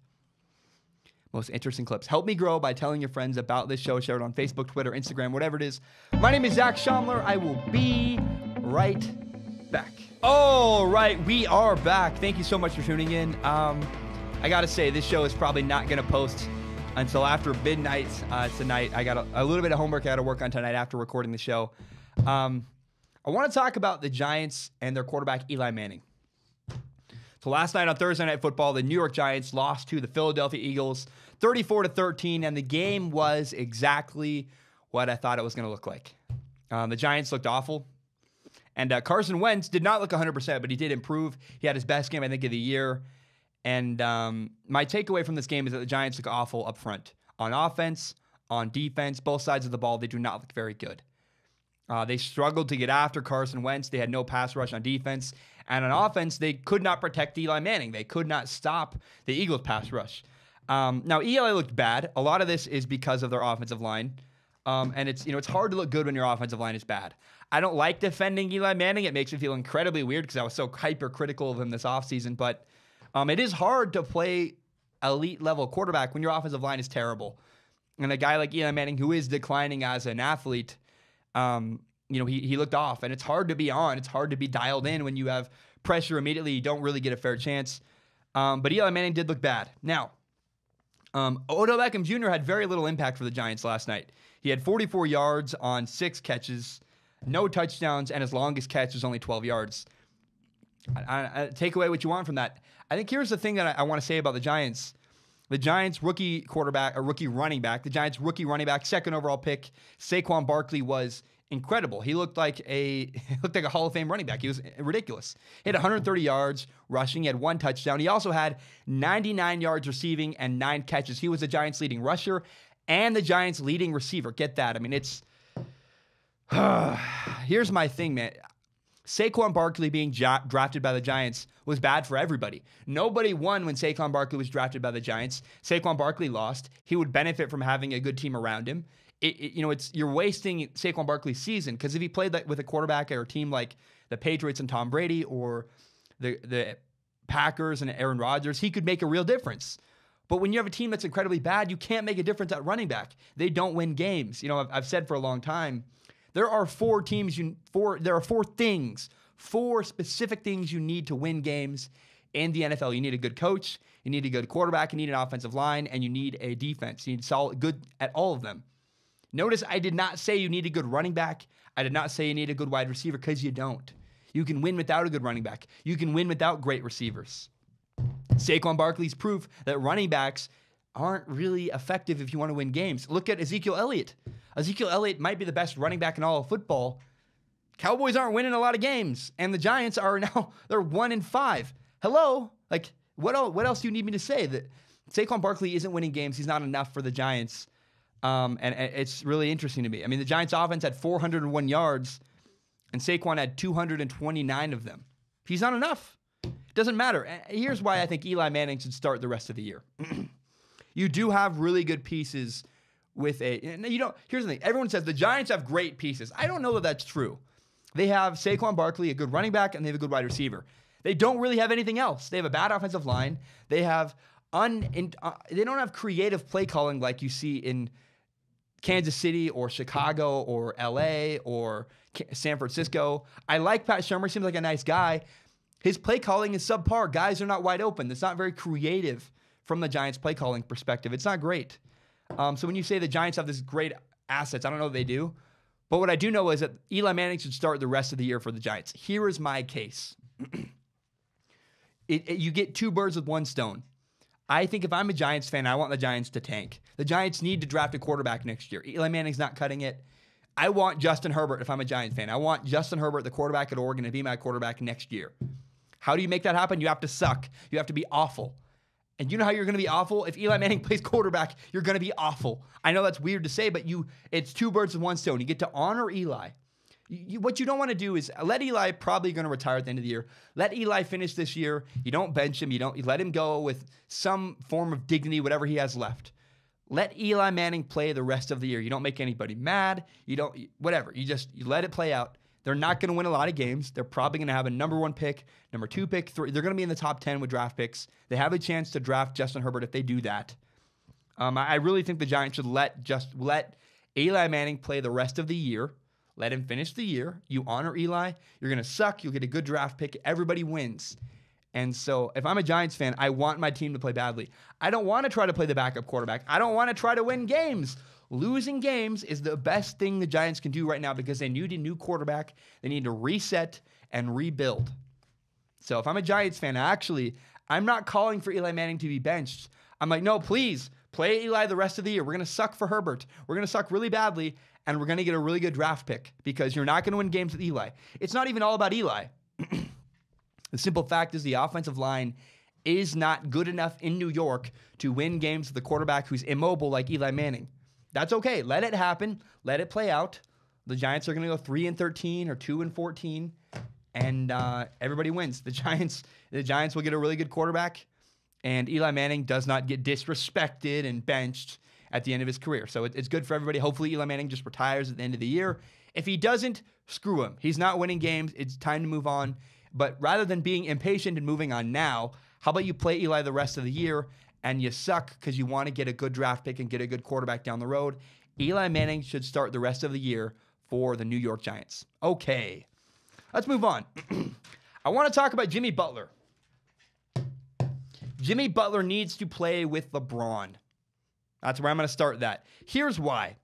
most interesting clips. Help me grow by telling your friends about this show. Share it on Facebook, Twitter, Instagram, whatever it is. My name is Zach Schomler. I will be right back. All right, we are back. Thank you so much for tuning in. I got to say, this show is probably not going to post until after midnight tonight. I got a little bit of homework I got to work on tonight after recording the show. I want to talk about the Giants and their quarterback, Eli Manning. So last night on Thursday Night Football, the New York Giants lost to the Philadelphia Eagles 34-13, and the game was exactly what I thought it was going to look like. The Giants looked awful, and Carson Wentz did not look 100%, but he did improve. He had his best game, I think, of the year. And my takeaway from this game is that the Giants look awful up front. On offense, on defense, both sides of the ball, they do not look very good. They struggled to get after Carson Wentz. They had no pass rush on defense. And on offense, they could not protect Eli Manning. They could not stop the Eagles' pass rush. Now, Eli looked bad. A lot of this is because of their offensive line. And it's hard to look good when your offensive line is bad. I don't like defending Eli Manning. It makes me feel incredibly weird because I was so hypercritical of him this offseason. But it is hard to play elite-level quarterback when your offensive line is terrible. And a guy like Eli Manning, who is declining as an athlete, he looked off, and it's hard to be on. It's hard to be dialed in when you have pressure immediately. You don't really get a fair chance. But Eli Manning did look bad. Now, Odell Beckham Jr. had very little impact for the Giants last night. He had 44 yards on 6 catches, no touchdowns, and his longest catch was only 12 yards. Take away what you want from that. I think here's the thing that I want to say about the Giants. The Giants' rookie running back, second overall pick, Saquon Barkley, was incredible. He looked like a Hall of Fame running back. He was ridiculous. He had 130 yards rushing. He had 1 touchdown. He also had 99 yards receiving and 9 catches. He was the Giants' leading rusher and the Giants' leading receiver. Get that? I mean, it's here's my thing, man. Saquon Barkley being drafted by the Giants was bad for everybody. Nobody won when Saquon Barkley was drafted by the Giants. Saquon Barkley lost. He would benefit from having a good team around him. You're wasting Saquon Barkley's season, because if he played with a quarterback or a team like the Patriots and Tom Brady, or the Packers and Aaron Rodgers, he could make a real difference. But when you have a team that's incredibly bad, you can't make a difference at running back. They don't win games. I've said for a long time, there are 4 specific things you need to win games in the NFL. You need a good coach, you need a good quarterback, you need an offensive line, and you need a defense. You need good at all of them. Notice I did not say you need a good running back. I did not say you need a good wide receiver, because you don't. You can win without a good running back. You can win without great receivers. Saquon Barkley's proof that running backs aren't really effective if you want to win games. Look at Ezekiel Elliott. Ezekiel Elliott might be the best running back in all of football. Cowboys aren't winning a lot of games, and the Giants are now, they're 1-5. Hello? Like, what else do you need me to say? That Saquon Barkley isn't winning games. He's not enough for the Giants. And it's really interesting to me. I mean, the Giants offense had 401 yards, and Saquon had 229 of them. He's not enough. It doesn't matter. And here's why I think Eli Manning should start the rest of the year. You do have really good pieces here's the thing. Everyone says the Giants have great pieces. I don't know that that's true. They have Saquon Barkley, a good running back, and they have a good wide receiver. They don't really have anything else. They have a bad offensive line. They have they don't have creative play calling like you see in Kansas City or Chicago or LA or San Francisco. I like Pat Shurmur. Seems like a nice guy. His play calling is subpar. Guys are not wide open. It's not very creative from the Giants' play calling perspective. It's not great. So when you say the Giants have this great assets, I don't know if they do. But what I do know is that Eli Manning should start the rest of the year for the Giants. Here is my case. You get 2 birds with 1 stone. I think if I'm a Giants fan, I want the Giants to tank. The Giants need to draft a quarterback next year. Eli Manning's not cutting it. I want Justin Herbert if I'm a Giants fan. I want Justin Herbert, the quarterback at Oregon, to be my quarterback next year. How do you make that happen? You have to suck. You have to be awful. And you know how you're going to be awful? If Eli Manning plays quarterback, you're going to be awful. I know that's weird to say, but it's 2 birds with 1 stone. You get to honor Eli. What you don't want to do is let Eli, probably going to retire at the end of the year. Let Eli finish this year. You don't bench him. You let him go with some form of dignity, whatever he has left. Let Eli Manning play the rest of the year. You don't make anybody mad. Whatever. You let it play out. They're not going to win a lot of games. They're probably going to have a number 1 pick, number 2 pick, 3. They're going to be in the top 10 with draft picks. They have a chance to draft Justin Herbert if they do that. I really think the Giants should let Eli Manning play the rest of the year. Let him finish the year. You honor Eli. You're going to suck. You'll get a good draft pick. Everybody wins. And so if I'm a Giants fan, I want my team to play badly. I don't want to try to play the backup quarterback. I don't want to try to win games. Losing games is the best thing the Giants can do right now because they need a new quarterback. They need to reset and rebuild. So if I'm a Giants fan, I'm not calling for Eli Manning to be benched. I'm like, no, please, play Eli the rest of the year. We're going to suck for Herbert. We're going to suck really badly, and we're going to get a really good draft pick because you're not going to win games with Eli. It's not even all about Eli. The simple fact is the offensive line is not good enough in New York to win games with a quarterback who's immobile like Eli Manning. That's okay. Let it happen. Let it play out. The Giants are going to go 3-13 or 2-14, and everybody wins. The Giants will get a really good quarterback, and Eli Manning does not get disrespected and benched at the end of his career. So it's good for everybody. Hopefully Eli Manning just retires at the end of the year. If he doesn't, screw him. He's not winning games. It's time to move on. But rather than being impatient and moving on now, how about you play Eli the rest of the year and you suck because you want to get a good draft pick and get a good quarterback down the road? Eli Manning should start the rest of the year for the New York Giants. Okay, let's move on. I want to talk about Jimmy Butler. Jimmy Butler needs to play with LeBron. That's where I'm going to start that. Here's why.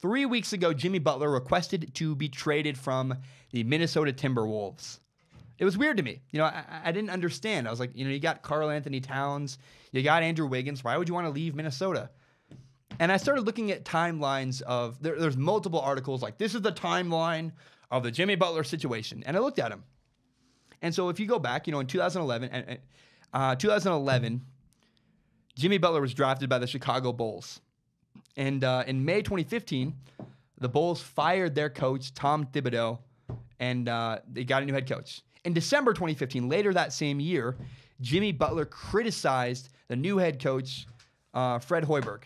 3 weeks ago, Jimmy Butler requested to be traded from the Minnesota Timberwolves. It was weird to me. I didn't understand. I was like, you got Karl Anthony Towns, you got Andrew Wiggins. Why would you want to leave Minnesota? And I started looking at timelines of, there's multiple articles like, this is the timeline of the Jimmy Butler situation. And I looked at him. And so if you go back, in 2011, Jimmy Butler was drafted by the Chicago Bulls. And in May 2015, the Bulls fired their coach, Tom Thibodeau, and they got a new head coach. In December 2015, later that same year, Jimmy Butler criticized the new head coach, Fred Hoiberg.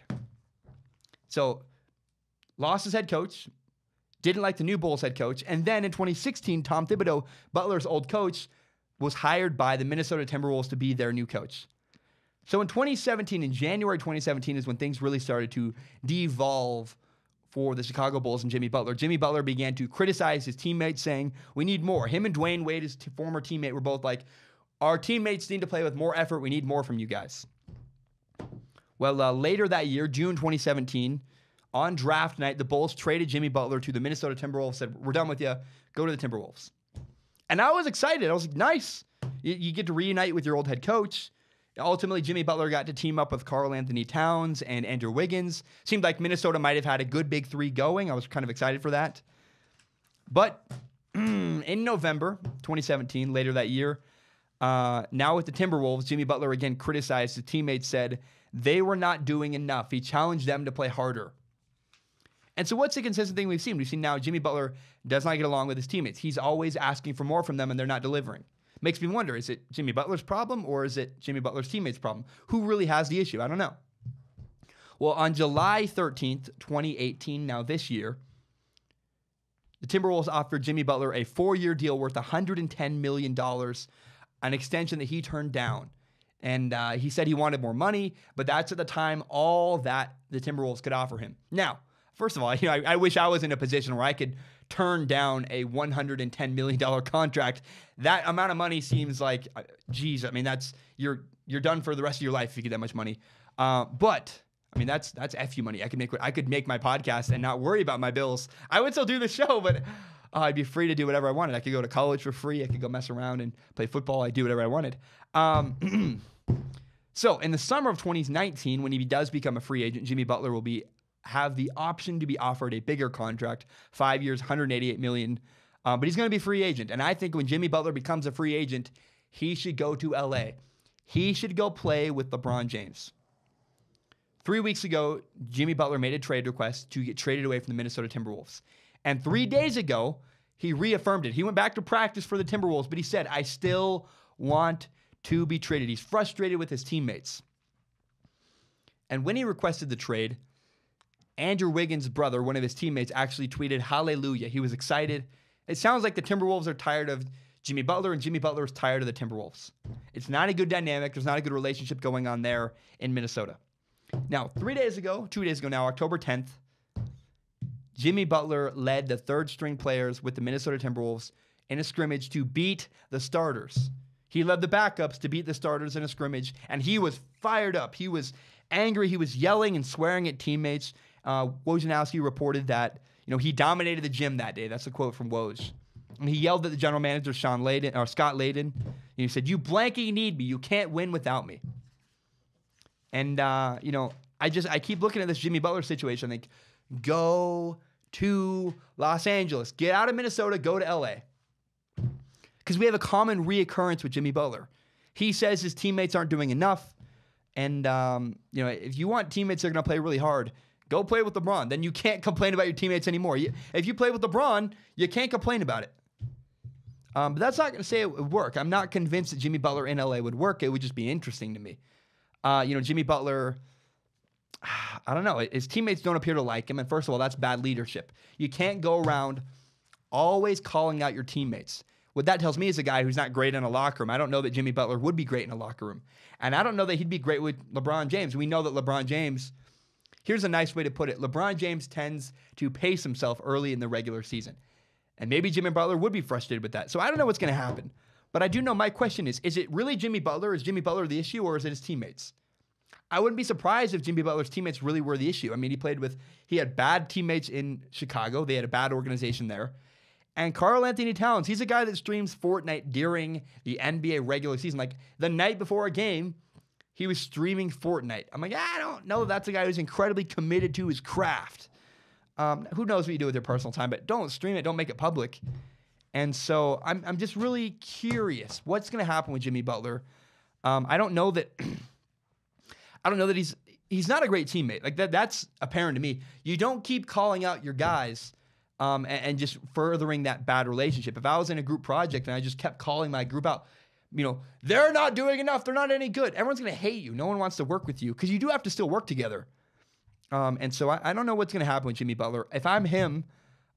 So, lost his head coach, didn't like the new Bulls head coach, and then in 2016, Tom Thibodeau, Butler's old coach, was hired by the Minnesota Timberwolves to be their new coach. So in 2017, in January 2017, is when things really started to devolve for the Chicago Bulls and Jimmy Butler. Jimmy Butler began to criticize his teammates, saying, we need more. Him and Dwayne Wade, his former teammate, were both like, our teammates need to play with more effort. We need more from you guys. Well, later that year, June 2017, on draft night, the Bulls traded Jimmy Butler to the Minnesota Timberwolves, said, we're done with you. Go to the Timberwolves. And I was excited. I was like, nice. You get to reunite with your old head coach. Ultimately, Jimmy Butler got to team up with Karl Anthony Towns and Andrew Wiggins. Seemed like Minnesota might have had a good big three going. I was kind of excited for that. But in November 2017, later that year, now with the Timberwolves, Jimmy Butler again criticized his teammates, said they were not doing enough. He challenged them to play harder. And so what's the consistent thing we've seen? We've seen now Jimmy Butler does not get along with his teammates. He's always asking for more from them, and they're not delivering. Makes me wonder, is it Jimmy Butler's problem or is it Jimmy Butler's teammates' problem? Who really has the issue? I don't know. Well, on July 13th, 2018, now this year, the Timberwolves offered Jimmy Butler a 4-year deal worth $110 million, an extension that he turned down. And he said he wanted more money, but that's at the time all that the Timberwolves could offer him. Now, first of all, I wish I was in a position where I could turn down a $110 million contract. That amount of money seems like, geez, I mean, you're done for the rest of your life if you get that much money. But I mean, that's FU money. I could make my podcast and not worry about my bills. I would still do the show, but I'd be free to do whatever I wanted. I could go to college for free. I could go mess around and play football. I'd do whatever I wanted. So in the summer of 2019, when he does become a free agent, Jimmy Butler will have the option to be offered a bigger contract, 5 years, $188 million. But he's going to be a free agent. And I think when Jimmy Butler becomes a free agent, he should go to LA. He should go play with LeBron James. 3 weeks ago, Jimmy Butler made a trade request to get traded away from the Minnesota Timberwolves. And 3 days ago, he reaffirmed it. He went back to practice for the Timberwolves, but he said, I still want to be traded. He's frustrated with his teammates. And when he requested the trade, Andrew Wiggins' brother, one of his teammates, actually tweeted, hallelujah. He was excited. It sounds like the Timberwolves are tired of Jimmy Butler, and Jimmy Butler is tired of the Timberwolves. It's not a good dynamic. There's not a good relationship going on there in Minnesota. Now, 2 days ago now, October 10th, Jimmy Butler led the third-string players with the Minnesota Timberwolves in a scrimmage to beat the starters. He led the backups to beat the starters in a scrimmage, and he was fired up. He was angry. He was yelling and swearing at teammates. Wojnarowski reported that he dominated the gym that day. That's a quote from Woj. And he yelled at the general manager, Scott Layden. And he said, "You blanking need me. You can't win without me." And, I keep looking at this Jimmy Butler situation. I think, go to Los Angeles. Get out of Minnesota. Go to L.A. Because we have a common reoccurrence with Jimmy Butler. He says his teammates aren't doing enough. And, if you want teammates that are going to play really hard, go play with LeBron. Then you can't complain about your teammates anymore. If you play with LeBron, you can't complain about it. But that's not going to say it would work. I'm not convinced that Jimmy Butler in LA would work. It would just be interesting to me. Jimmy Butler, I don't know. His teammates don't appear to like him. And first of all, that's bad leadership. You can't go around always calling out your teammates. What that tells me is a guy who's not great in a locker room. I don't know that Jimmy Butler would be great in a locker room. And I don't know that he'd be great with LeBron James. We know that LeBron James, here's a nice way to put it. LeBron James tends to pace himself early in the regular season. And maybe Jimmy Butler would be frustrated with that. So I don't know what's going to happen. But I do know my question is it really Jimmy Butler? Is Jimmy Butler the issue, or is it his teammates? I wouldn't be surprised if Jimmy Butler's teammates really were the issue. I mean, he had bad teammates in Chicago. They had a bad organization there. And Karl Anthony Towns, he's a guy that streams Fortnite during the NBA regular season. Like the night before a game, he was streaming Fortnite. I'm like, I don't know. That's a guy who's incredibly committed to his craft. Who knows what you do with your personal time, but don't stream it. Don't make it public. And so I'm just really curious what's going to happen with Jimmy Butler. I don't know that he's not a great teammate. Like that's apparent to me. You don't keep calling out your guys and just furthering that bad relationship. If I was in a group project and I just kept calling my group out, they're not doing enough. They're not any good. Everyone's going to hate you. No one wants to work with you because you do have to still work together. And so I don't know what's going to happen with Jimmy Butler. If I'm him,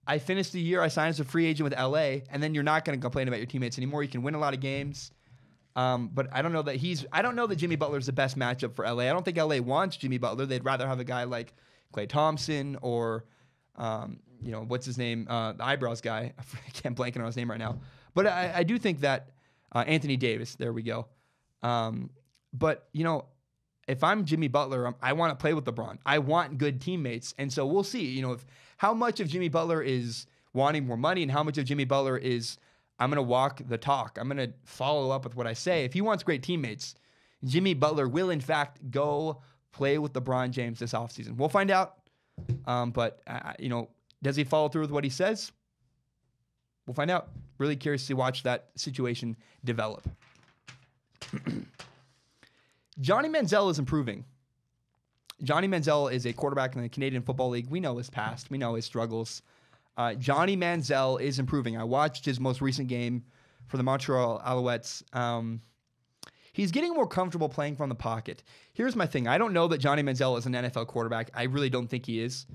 I finish the year, I sign as a free agent with LA, and then you're not going to complain about your teammates anymore. You can win a lot of games. But I don't know that Jimmy Butler is the best matchup for LA. I don't think LA wants Jimmy Butler. They'd rather have a guy like Klay Thompson or, what's his name? The eyebrows guy. I can't blank on his name right now. But I do think that Anthony Davis, there we go. But if I'm Jimmy Butler, I want to play with LeBron. I want good teammates. And so we'll see, how much of Jimmy Butler is wanting more money and how much of Jimmy Butler is, I'm going to walk the talk. I'm going to follow up with what I say. If he wants great teammates, Jimmy Butler will, in fact, go play with LeBron James this offseason. We'll find out. But does he follow through with what he says? We'll find out. Really curious to watch that situation develop. Johnny Manziel is improving. Johnny Manziel is a quarterback in the Canadian Football League. We know his past. We know his struggles. Johnny Manziel is improving. I watched his most recent game for the Montreal Alouettes. He's getting more comfortable playing from the pocket. Here's my thing. I don't know that Johnny Manziel is an NFL quarterback. I really don't think he is.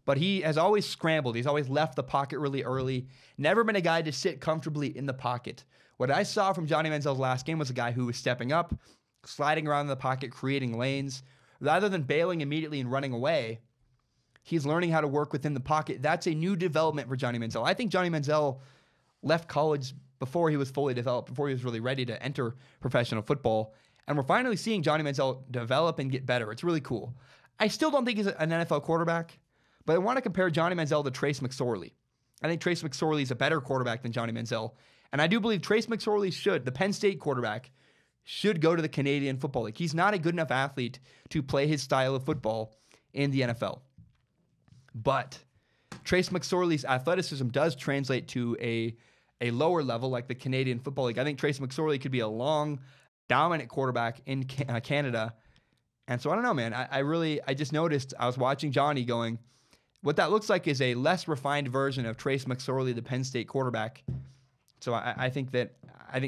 But he has always scrambled. He's always left the pocket really early. Never been a guy to sit comfortably in the pocket. What I saw from Johnny Manziel's last game was a guy who was stepping up, sliding around in the pocket, creating lanes. Rather than bailing immediately and running away, he's learning how to work within the pocket. That's a new development for Johnny Manziel. I think Johnny Manziel left college before he was fully developed, before he was really ready to enter professional football. And we're finally seeing Johnny Manziel develop and get better. It's really cool. I still don't think he's an NFL quarterback, but I want to compare Johnny Manziel to Trace McSorley. I think Trace McSorley is a better quarterback than Johnny Manziel. And I do believe Trace McSorley the Penn State quarterback, should go to the Canadian Football League. He's not a good enough athlete to play his style of football in the NFL. But Trace McSorley's athleticism does translate to a lower level like the Canadian Football League. I think Trace McSorley could be a long, dominant quarterback in Canada. And so I don't know, man. I just noticed, I was watching Johnny going, what that looks like is a less refined version of Trace McSorley, the Penn State quarterback. So I think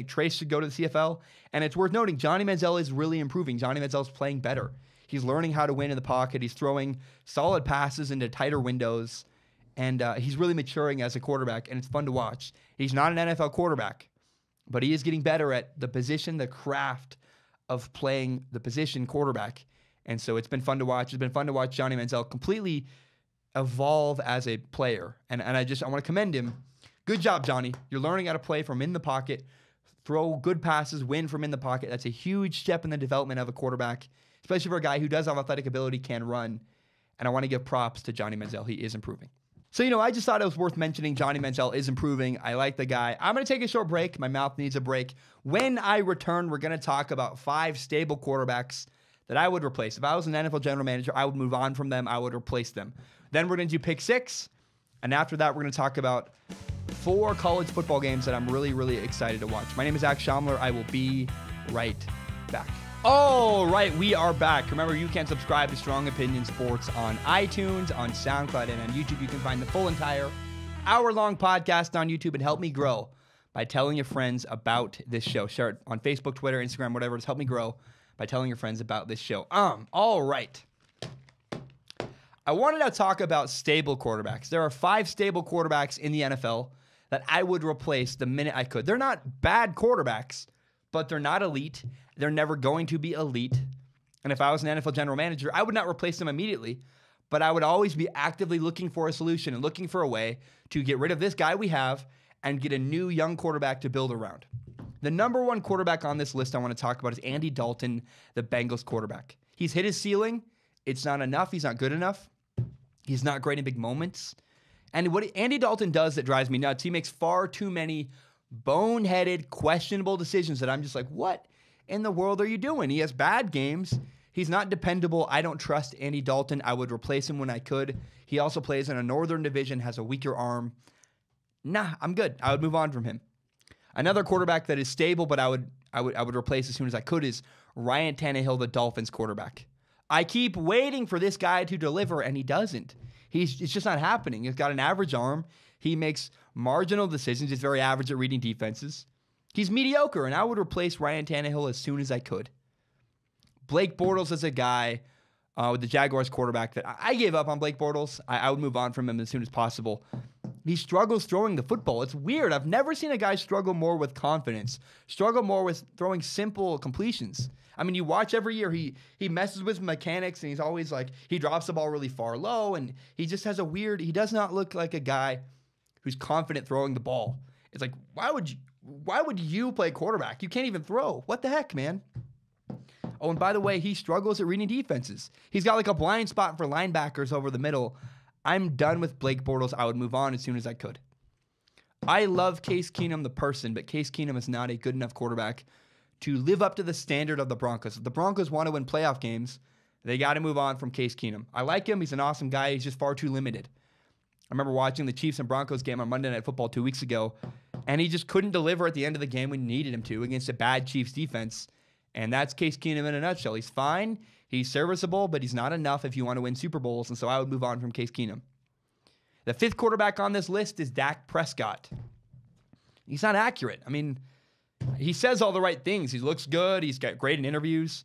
Trace should go to the CFL. And it's worth noting, Johnny Manziel is really improving. Johnny Manziel's playing better. He's learning how to win in the pocket. He's throwing solid passes into tighter windows. And he's really maturing as a quarterback, and it's fun to watch. He's not an NFL quarterback, but he is getting better at the position, the craft of playing the position quarterback. And so it's been fun to watch. It's been fun to watch Johnny Manziel completely evolve as a player. And I want to commend him. Good job, Johnny. You're learning how to play from in the pocket, throw good passes, win from in the pocket. That's a huge step in the development of a quarterback, especially for a guy who does have athletic ability, can run. And I want to give props to Johnny Manziel. He is improving. So, I just thought it was worth mentioning. Johnny Manziel is improving. I like the guy. I'm going to take a short break. My mouth needs a break. When I return, we're going to talk about 5 stable quarterbacks that I would replace. If I was an NFL general manager, I would move on from them. I would replace them. Then we're going to do pick 6. And after that, we're going to talk about 4 college football games that I'm really, really excited to watch. My name is Zach Schomler. I will be right back. All right, we are back. Remember, you can subscribe to Strong Opinion Sports on iTunes, on SoundCloud, and on YouTube. You can find the full entire hour-long podcast on YouTube and help me grow by telling your friends about this show. Share it on Facebook, Twitter, Instagram, whatever. Just help me grow by telling your friends about this show. All right. I wanted to talk about stable quarterbacks. There are 5 stable quarterbacks in the NFL that I would replace the minute I could. They're not bad quarterbacks, but they're not elite. They're never going to be elite. And if I was an NFL general manager, I would not replace them immediately, but I would always be actively looking for a solution and looking for a way to get rid of this guy we have and get a new young quarterback to build around. The number 1 quarterback on this list I want to talk about is Andy Dalton, the Bengals quarterback. He's hit his ceiling. It's not enough. He's not good enough. He's not great in big moments. And what Andy Dalton does that drives me nuts, he makes far too many boneheaded, questionable decisions that I'm just like, what in the world are you doing? He has bad games. He's not dependable. I don't trust Andy Dalton. I would replace him when I could. He also plays in a northern division, has a weaker arm. Nah, I'm good. I would move on from him. Another quarterback that is stable, but I would replace as soon as I could is Ryan Tannehill, the Dolphins quarterback. I keep waiting for this guy to deliver, and he doesn't. It's just not happening. He's got an average arm. He makes marginal decisions. He's very average at reading defenses. He's mediocre, and I would replace Ryan Tannehill as soon as I could. Blake Bortles is a guy with the Jaguars quarterback that I gave up on Blake Bortles. I would move on from him as soon as possible. He struggles throwing the football. It's weird. I've never seen a guy struggle more with confidence, struggle more with throwing simple completions. I mean, you watch every year, he messes with mechanics, and he's always like, he drops the ball really far low, and he just has he does not look like a guy who's confident throwing the ball. It's like, why would you play quarterback? You can't even throw. What the heck, man? Oh, and by the way, he struggles at reading defenses. He's got like a blind spot for linebackers over the middle. I'm done with Blake Bortles. I would move on as soon as I could. I love Case Keenum, the person, but Case Keenum is not a good enough quarterback to live up to the standard of the Broncos. If the Broncos want to win playoff games, they got to move on from Case Keenum. I like him. He's an awesome guy. He's just far too limited. I remember watching the Chiefs and Broncos game on Monday Night Football 2 weeks ago, and he just couldn't deliver at the end of the game when you needed him to against a bad Chiefs defense. And that's Case Keenum in a nutshell. He's fine. He's serviceable, but he's not enough if you want to win Super Bowls, and so I would move on from Case Keenum. The 5th quarterback on this list is Dak Prescott. He's not accurate. I mean, he says all the right things. He looks good. He's got great in interviews,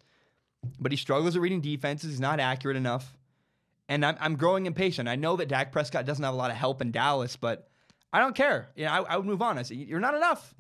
but he struggles at reading defenses. He's not accurate enough. And I'm growing impatient. I know that Dak Prescott doesn't have a lot of help in Dallas, but I don't care. I would move on. I say, you're not enough.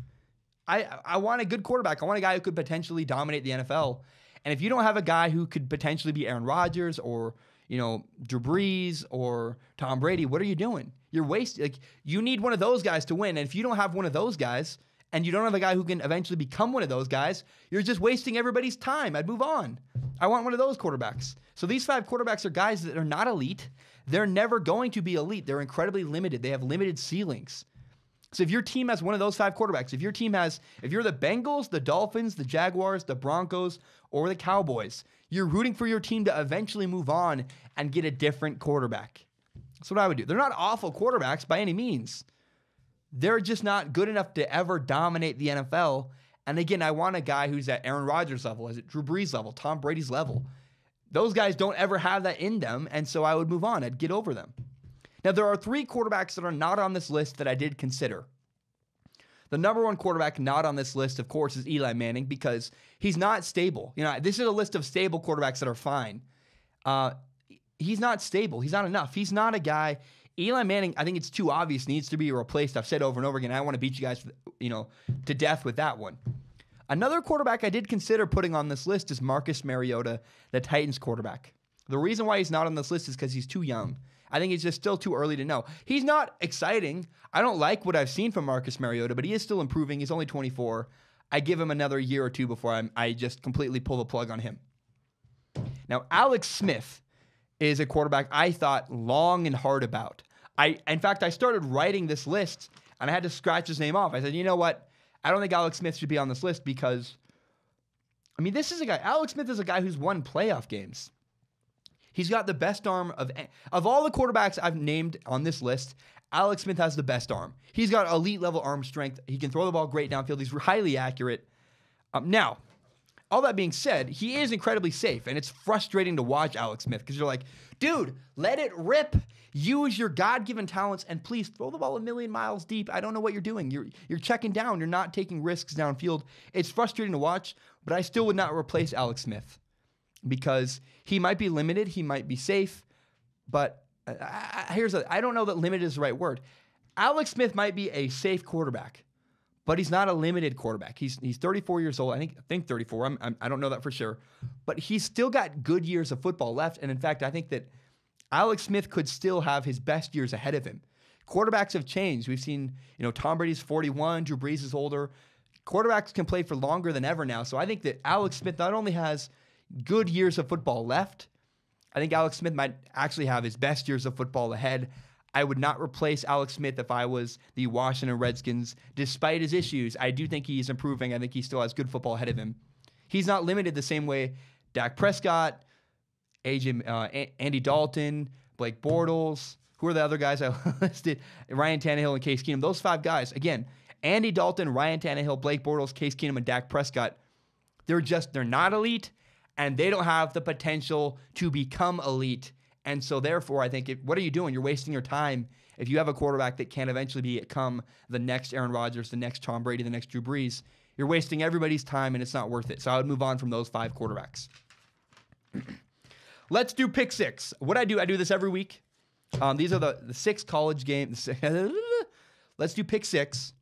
I want a good quarterback. I want a guy who could potentially dominate the NFL. And if you don't have a guy who could potentially be Aaron Rodgers or, Drew Brees or Tom Brady, what are you doing? You're wasting. Like, you need one of those guys to win. And if you don't have one of those guys, and you don't have a guy who can eventually become one of those guys, you're just wasting everybody's time. I'd move on. I want one of those quarterbacks. So these 5 quarterbacks are guys that are not elite. They're never going to be elite. They're incredibly limited. They have limited ceilings. So if your team has one of those 5 quarterbacks, if you're the Bengals, the Dolphins, the Jaguars, the Broncos, or the Cowboys, you're rooting for your team to eventually move on and get a different quarterback. That's what I would do. They're not awful quarterbacks by any means. They're just not good enough to ever dominate the NFL. And again, I want a guy who's at Aaron Rodgers' level, is at Drew Brees' level, Tom Brady's level. Those guys don't ever have that in them, and so I would move on. I'd get over them. Now, there are 3 quarterbacks that are not on this list that I did consider. The number 1 quarterback not on this list, of course, is Eli Manning because he's not stable. This is a list of stable quarterbacks that are fine. He's not stable. He's not enough. He's not a guy. Eli Manning, I think it's too obvious, needs to be replaced. I've said over and over again, I don't want to beat you guys, to death with that one. Another quarterback I did consider putting on this list is Marcus Mariota, the Titans quarterback. The reason why he's not on this list is because he's too young. I think it's just still too early to know. He's not exciting. I don't like what I've seen from Marcus Mariota, but he is still improving. He's only 24. I give him another year or two before I just completely pull the plug on him. Now, Alex Smith is a quarterback I thought long and hard about. In fact, I started writing this list, and I had to scratch his name off. I said, you know what? I don't think Alex Smith should be on this list because, I mean, this is a guy. Alex Smith is a guy who's won playoff games. He's got the best arm of all the quarterbacks I've named on this list. Alex Smith has the best arm. He's got elite level arm strength. He can throw the ball great downfield. He's highly accurate. Now, all that being said, he is incredibly safe, and it's frustrating to watch Alex Smith because you're like, dude, let it rip. Use your God-given talents, and please throw the ball a million miles deep. I don't know what you're doing. You're checking down. You're not taking risks downfield. It's frustrating to watch, but I still would not replace Alex Smith because he might be limited. He might be safe, but I don't know that limited is the right word. Alex Smith might be a safe quarterback, but he's not a limited quarterback. He's 34 years old. I think 34. I don't know that for sure, but he's still got good years of football left. And in fact, I think that Alex Smith could still have his best years ahead of him. Quarterbacks have changed. We've seen, Tom Brady's 41, Drew Brees is older. Quarterbacks can play for longer than ever now. So I think that Alex Smith not only has good years of football left, I think Alex Smith might actually have his best years of football ahead. I would not replace Alex Smith if I was the Washington Redskins. Despite his issues, I do think he's improving. I think he still has good football ahead of him. He's not limited the same way Dak Prescott, Andy Dalton, Blake Bortles. Who are the other guys I listed? Ryan Tannehill and Case Keenum. Those 5 guys. Again, Andy Dalton, Ryan Tannehill, Blake Bortles, Case Keenum, and Dak Prescott. They're not elite, and they don't have the potential to become elite. And so therefore, I think, what are you doing? You're wasting your time if you have a quarterback that can eventually become the next Aaron Rodgers, the next Tom Brady, the next Drew Brees. You're wasting everybody's time, and it's not worth it. So I would move on from those 5 quarterbacks. Let's do pick 6. What I do this every week. These are the 6 college games. Let's do pick 6.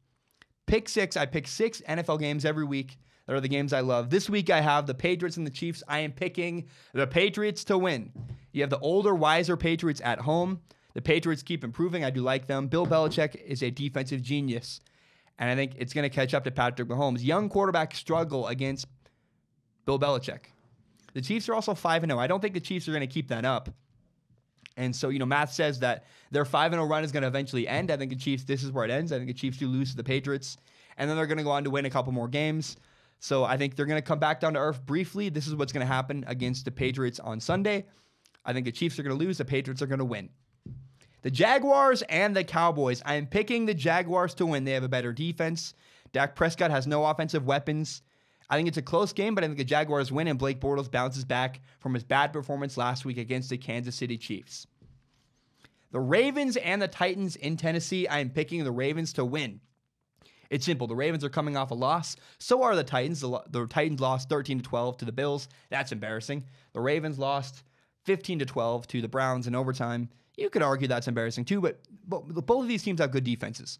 Pick 6, I pick 6 NFL games every week. That are the games I love. This week I have the Patriots and the Chiefs. I am picking the Patriots to win. You have the older, wiser Patriots at home. The Patriots keep improving. I do like them. Bill Belichick is a defensive genius, and I think it's going to catch up to Patrick Mahomes. Young quarterbacks struggle against Bill Belichick. The Chiefs are also 5-0. I don't think the Chiefs are going to keep that up. And so, math says that their 5-0 run is going to eventually end. I think the Chiefs, this is where it ends. I think the Chiefs do lose to the Patriots, and then they're going to go on to win a couple more games. So I think they're going to come back down to earth briefly. This is what's going to happen against the Patriots on Sunday. I think the Chiefs are going to lose. The Patriots are going to win. The Jaguars and the Cowboys. I am picking the Jaguars to win. They have a better defense. Dak Prescott has no offensive weapons. I think it's a close game, but I think the Jaguars win, and Blake Bortles bounces back from his bad performance last week against the Kansas City Chiefs. The Ravens and the Titans in Tennessee. I am picking the Ravens to win. It's simple. The Ravens are coming off a loss. So are the Titans. The Titans lost 13-12 to the Bills. That's embarrassing. The Ravens lost 15-12 to the Browns in overtime. You could argue that's embarrassing too, but both of these teams have good defenses.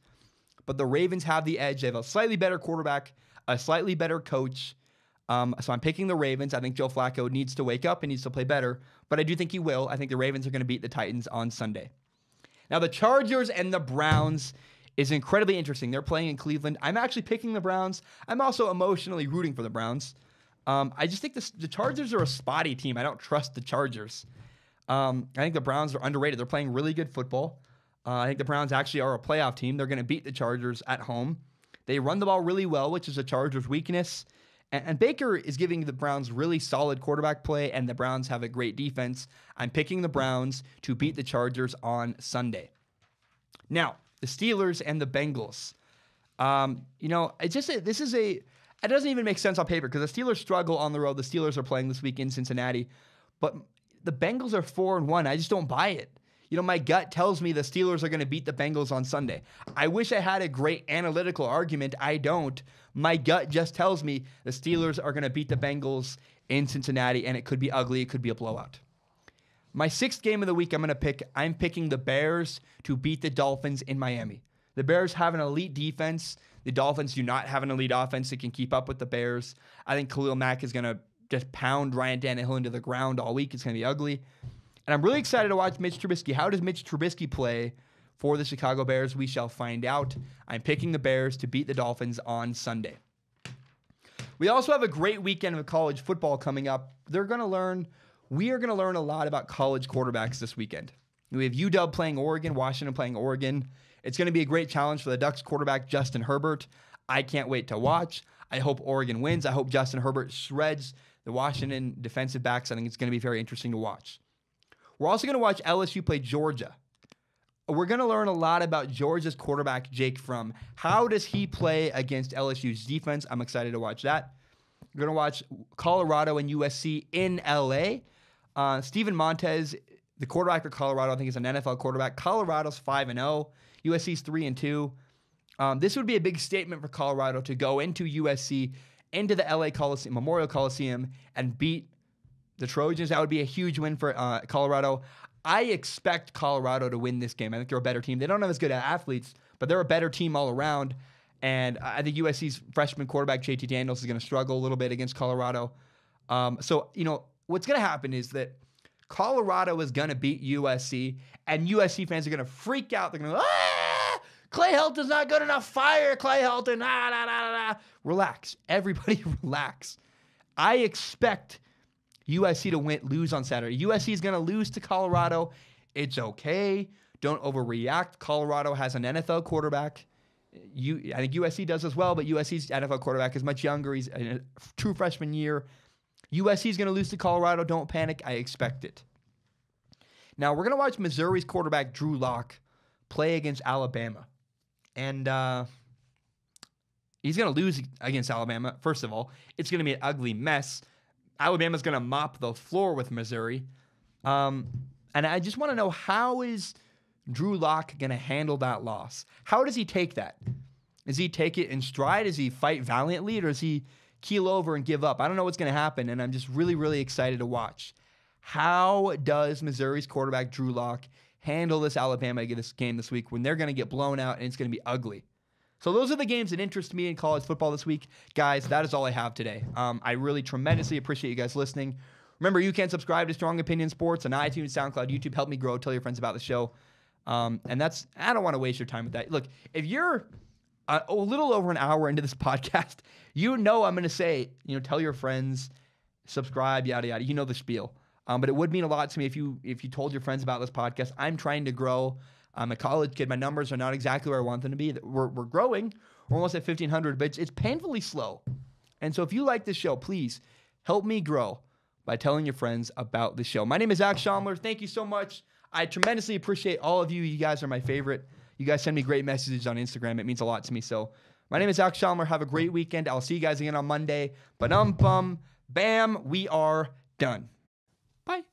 But the Ravens have the edge. They have a slightly better quarterback, a slightly better coach. So I'm picking the Ravens. I think Joe Flacco needs to wake up and needs to play better, but I do think he will. I think the Ravens are going to beat the Titans on Sunday. Now the Chargers and the Browns is incredibly interesting. They're playing in Cleveland. I'm actually picking the Browns. I'm also emotionally rooting for the Browns. I just think the Chargers are a spotty team. I don't trust the Chargers. I think the Browns are underrated. They're playing really good football. I think the Browns actually are a playoff team. They're going to beat the Chargers at home. They run the ball really well, which is a Chargers' weakness. And Baker is giving the Browns really solid quarterback play, and the Browns have a great defense. I'm picking the Browns to beat the Chargers on Sunday. Now, the Steelers and the Bengals. It doesn't even make sense on paper because the Steelers struggle on the road. The Steelers are playing this week in Cincinnati, but the Bengals are 4-1. I just don't buy it. My gut tells me the Steelers are going to beat the Bengals on Sunday. I wish I had a great analytical argument. I don't. My gut just tells me the Steelers are going to beat the Bengals in Cincinnati, and it could be ugly. It could be a blowout. My 6th game of the week I'm picking the Bears to beat the Dolphins in Miami. The Bears have an elite defense. The Dolphins do not have an elite offense that can keep up with the Bears. I think Khalil Mack is going to just pound Ryan Tannehill into the ground all week. It's going to be ugly. And I'm really excited to watch Mitch Trubisky. How does Mitch Trubisky play for the Chicago Bears? We shall find out. I'm picking the Bears to beat the Dolphins on Sunday. We also have a great weekend of college football coming up. We are going to learn a lot about college quarterbacks this weekend. We have UW playing Oregon, Washington playing Oregon. It's going to be a great challenge for the Ducks quarterback, Justin Herbert. I can't wait to watch. I hope Oregon wins. I hope Justin Herbert shreds the Washington defensive backs. I think it's going to be very interesting to watch. We're also going to watch LSU play Georgia. We're going to learn a lot about Georgia's quarterback, Jake Fromm. How does he play against LSU's defense? I'm excited to watch that. We're going to watch Colorado and USC in LA. Steven Montez, the quarterback for Colorado, I think is an NFL quarterback. Colorado's 5-0. USC's 3-2. This would be a big statement for Colorado to go into USC, into the LA Coliseum, Memorial Coliseum, and beat the Trojans. That would be a huge win for Colorado. I expect Colorado to win this game. I think they're a better team. They don't have as good athletes, but they're a better team all around. And I think USC's freshman quarterback, JT Daniels, is going to struggle a little bit against Colorado. So, what's going to happen is that Colorado is going to beat USC, and USC fans are going to freak out. They're going to Clay Helton's not good enough. Fire Clay Helton. Relax. Everybody relax. I expect USC to lose on Saturday. USC is going to lose to Colorado. It's okay. Don't overreact. Colorado has an NFL quarterback. I think USC does as well, but USC's NFL quarterback is much younger. He's in a true freshman year. USC is going to lose to Colorado. Don't panic. I expect it. Now, we're going to watch Missouri's quarterback, Drew Lock, play against Alabama. And he's going to lose against Alabama. First of all, it's going to be an ugly mess. Alabama's going to mop the floor with Missouri. And I just want to know, how is Drew Lock going to handle that loss? How does he take that? Does he take it in stride? Does he fight valiantly? Or does he keel over and give up? I don't know what's going to happen, and I'm just really, really excited to watch. How does Missouri's quarterback, Drew Lock, handle this Alabama game this week when they're going to get blown out and it's going to be ugly? So those are the games that interest me in college football this week. Guys, that is all I have today. I really tremendously appreciate you guys listening. Remember, you can subscribe to Strong Opinion Sports on iTunes, SoundCloud, YouTube. Help me grow. Tell your friends about the show. And I don't want to waste your time with that. Look, if you're a little over an hour into this podcast, I'm going to say, tell your friends, subscribe, yada, yada. You know the spiel. But it would mean a lot to me if you told your friends about this podcast. I'm trying to grow. I'm a college kid. My numbers are not exactly where I want them to be. We're growing. We're almost at 1,500, but it's painfully slow. And so if you like this show, please help me grow by telling your friends about the show. My name is Zach Schaumler. Thank you so much. I tremendously appreciate all of you. You guys are my favorite. You guys send me great messages on Instagram. It means a lot to me. So my name is Zach Schaumler. Have a great weekend. I'll see you guys again on Monday. Bam, we are done. Bye.